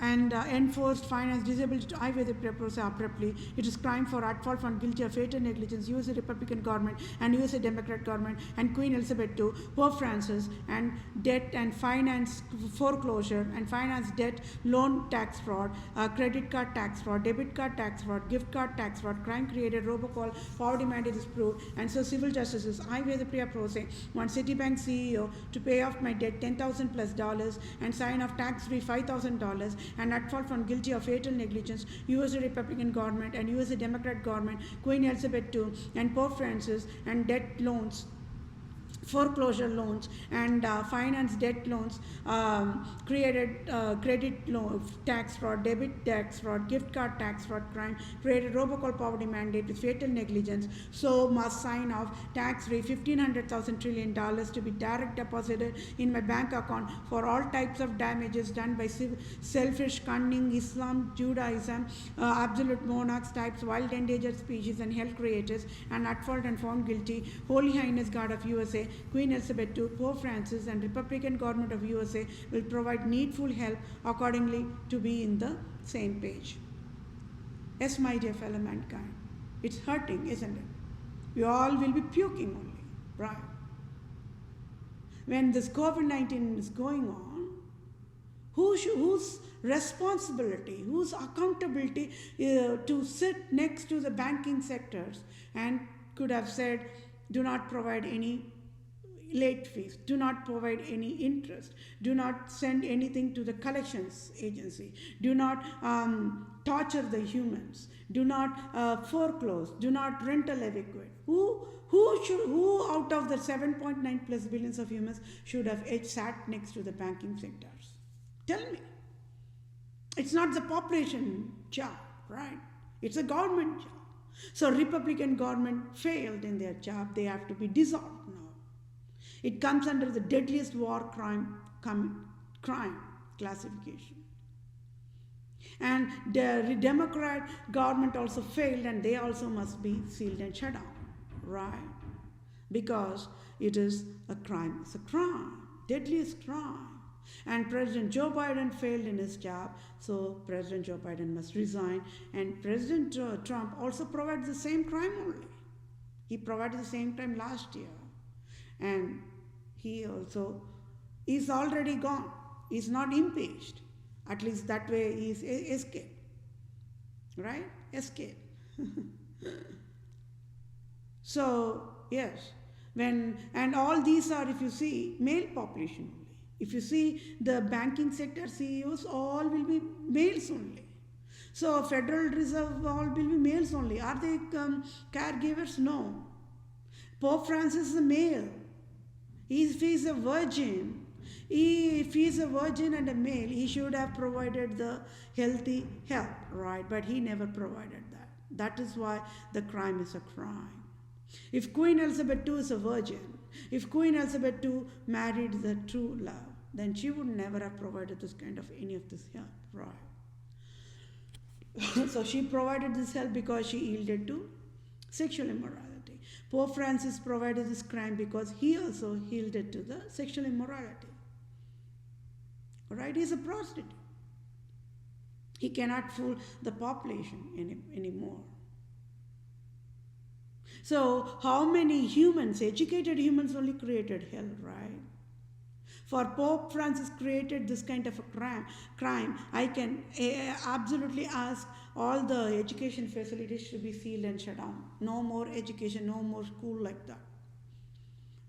and enforced finance disability to I, Vethapriya, PROSE abruptly. It is crime for at fault found guilty of fatal negligence, USA Republican government and USA Democrat government and Queen Elizabeth II, Pope Francis, and debt and finance foreclosure and finance debt loan tax fraud, credit card tax fraud, debit card tax fraud, gift card tax fraud, crime created, robocall, poverty mandate is proved, and so civil justices, I, Vethapriya, PROSE, want Citibank CEO to pay off my debt $10,000 plus dollars and sign off tax-free $5,000 and at fault found guilty of fatal negligence, USA Republican government and USA Democrat government, Queen Elizabeth II, and Pope Francis, and debt loans, foreclosure loans, and finance debt loans, created credit loan tax fraud, debit tax fraud, gift card tax fraud, crime created robocall poverty mandate with fatal negligence, so must sign off tax-free $1,500 trillion to be direct deposited in my bank account for all types of damages done by selfish, cunning, Islam, Judaism, absolute monarchs types, wild endangered species, and health creators, and at fault and found guilty, Holy Highness God of USA, Queen Elizabeth II, Pope Francis, and Republican government of USA will provide needful help accordingly to be in the same page. Yes, my dear fellow mankind, it's hurting, isn't it? We all will be puking only, right? When this COVID-19 is going on, whose responsibility, whose accountability to sit next to the banking sectors and could have said, do not provide any late fees, do not provide any interest, do not send anything to the collections agency, do not torture the humans, do not foreclose, do not rental evict. Who out of the 7.9 plus billions of humans should have sat next to the banking sectors? Tell me. It's not the population job, right? It's a government job. So Republican government failed in their job. They have to be dissolved now. It comes under the deadliest war crime classification. And the Democrat government also failed, and they also must be sealed and shut down, right? Because it is a crime. It's a crime, deadliest crime. And President Joe Biden failed in his job, so President Joe Biden must resign. And President Trump also provides the same crime only. He provided the same time last year. And he also is already gone. He's not impeached. At least that way he is escaped. Right? Escape. So, yes. And all these are, if you see, male population only. If you see the banking sector CEOs, all will be males only. So Federal Reserve, all will be males only. Are they caregivers? No. Pope Francis is a male. If he is a virgin, if he is a virgin and a male, he should have provided the healthy help, right? But he never provided that. That is why the crime is a crime. If Queen Elizabeth II is a virgin, if Queen Elizabeth II married the true love, then she would never have provided this kind of any of this help, right? So she provided this help because she yielded to sexual immorality. Pope Francis provided this crime because he also yielded to the sexual immorality. Right? He's a prostitute. He cannot fool the population anymore. So how many humans, educated humans, only created hell, right? For Pope Francis created this kind of a crime, I can absolutely ask all the education facilities to be sealed and shut down. No more education, no more school like that.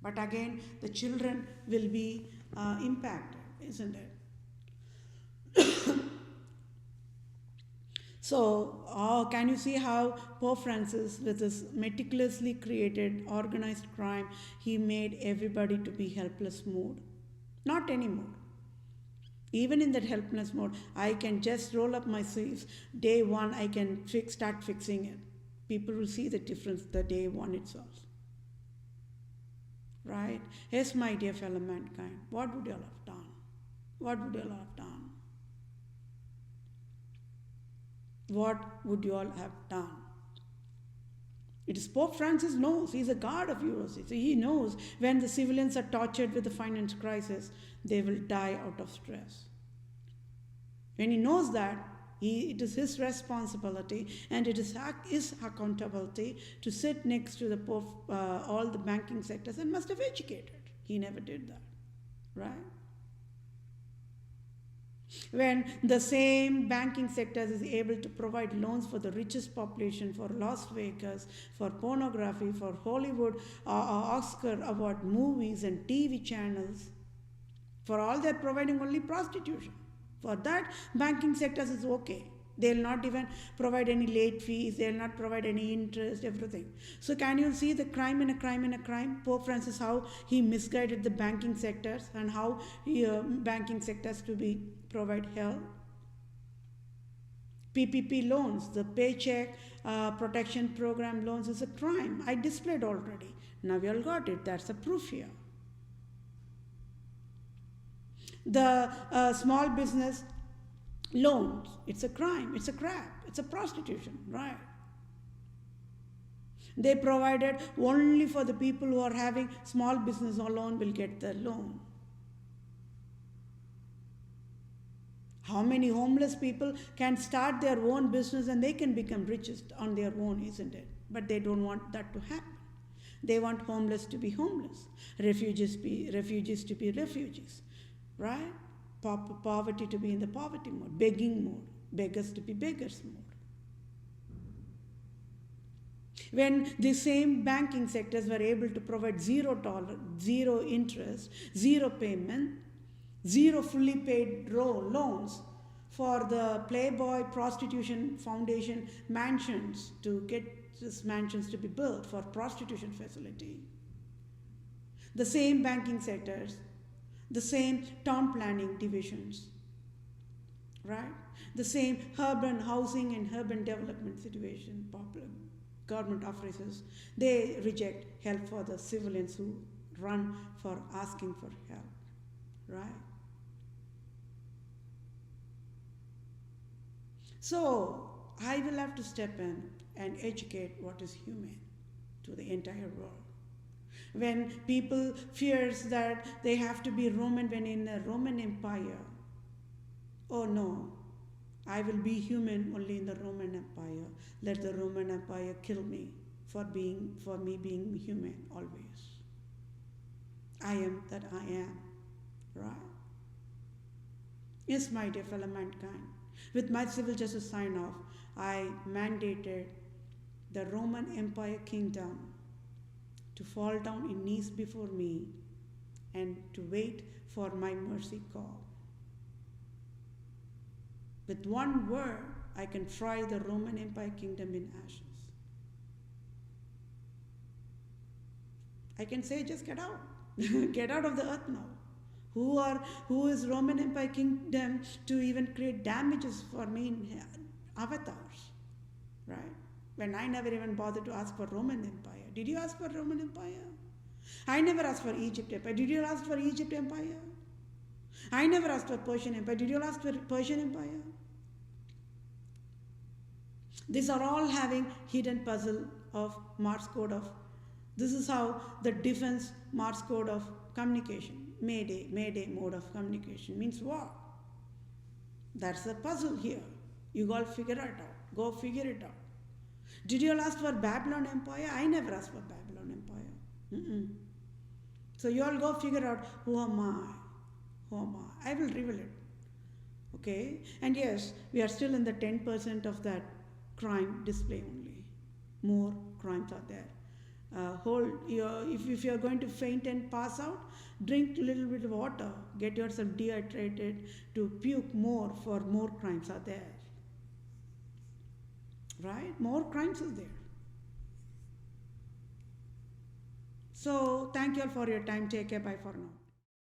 But again, the children will be impacted, isn't it? So, can you see how Pope Francis, with his meticulously created organized crime, he made everybody to be helpless mode? Not anymore. Even in that helpless mode, I can just roll up my sleeves. Day one, I can start fixing it. People will see the difference the day one itself. right? Yes, my dear fellow mankind, what would you all have done? What would you all have done? What would you all have done? It is Pope Francis knows, he is a god of Europe. So he knows when the civilians are tortured with the finance crisis, they will die out of stress. When he knows that, it is his responsibility and it is his accountability to sit next to the Pope, all the banking sectors, and must have educated. He never did that, right? When the same banking sectors is able to provide loans for the richest population, for Las Vegas, for pornography, for Hollywood, Oscar award movies and TV channels, for all they're providing only prostitution. For that, banking sectors is okay. They'll not even provide any late fees, they'll not provide any interest, everything. So can you see the crime in a crime in a crime? Pope Francis, how he misguided the banking sectors and how banking sectors to be provide help. PPP loans, the Paycheck Protection Program loans is a crime. I displayed already. Now we all got it. That's a proof here. The small business loans, it's a crime, it's a crap, it's a prostitution, right? They provided only for the people who are having small business alone will get the loan. How many homeless people can start their own business and they can become richest on their own, isn't it? But they don't want that to happen. They want homeless to be homeless, refugees to be refugees, right? Poverty to be in the poverty mode, begging mode, beggars to be beggars mode. When the same banking sectors were able to provide $0, zero interest, zero payment, zero fully paid loans for the Playboy Prostitution Foundation mansions, to get these mansions to be built for prostitution facility. The same banking sectors, the same town planning divisions, right? The same urban housing and urban development situation, popular government offices, they reject help for the civilians who run for asking for help, right? So I will have to step in and educate what is human to the entire world. When people fears that they have to be Roman when in the Roman Empire, oh no, I will be human only in the Roman Empire. Let the Roman Empire kill me for me being human always. I am that I am, right? Yes, my dear fellow mankind. With my civil justice sign-off, I mandated the Roman Empire kingdom to fall down in knees before me and to wait for my mercy call. With one word, I can fry the Roman Empire kingdom in ashes. I can say, just get out. Get out of the earth now. Who is Roman Empire kingdom to even create damages for me in avatars, right? When I never even bothered to ask for Roman Empire. Did you ask for Roman Empire? I never asked for Egypt Empire. Did you ask for Egypt Empire? I never asked for Persian Empire. Did you ask for Persian Empire? These are all having hidden puzzle of Morse code of, this is how the defense Morse code of communication, Mayday mode of communication means what? That's the puzzle here. You all figure it out. Go figure it out. Did you all ask for Babylon Empire? I never asked for Babylon Empire. So you all go figure out, who am I? Who am I? I will reveal it. Okay? And yes, we are still in the 10% of that crime display only. More crimes are there. If you are going to faint and pass out, drink a little bit of water. Get yourself dehydrated to puke more, for more crimes are there. Right? More crimes is there. So thank you all for your time. Take care. Bye for now.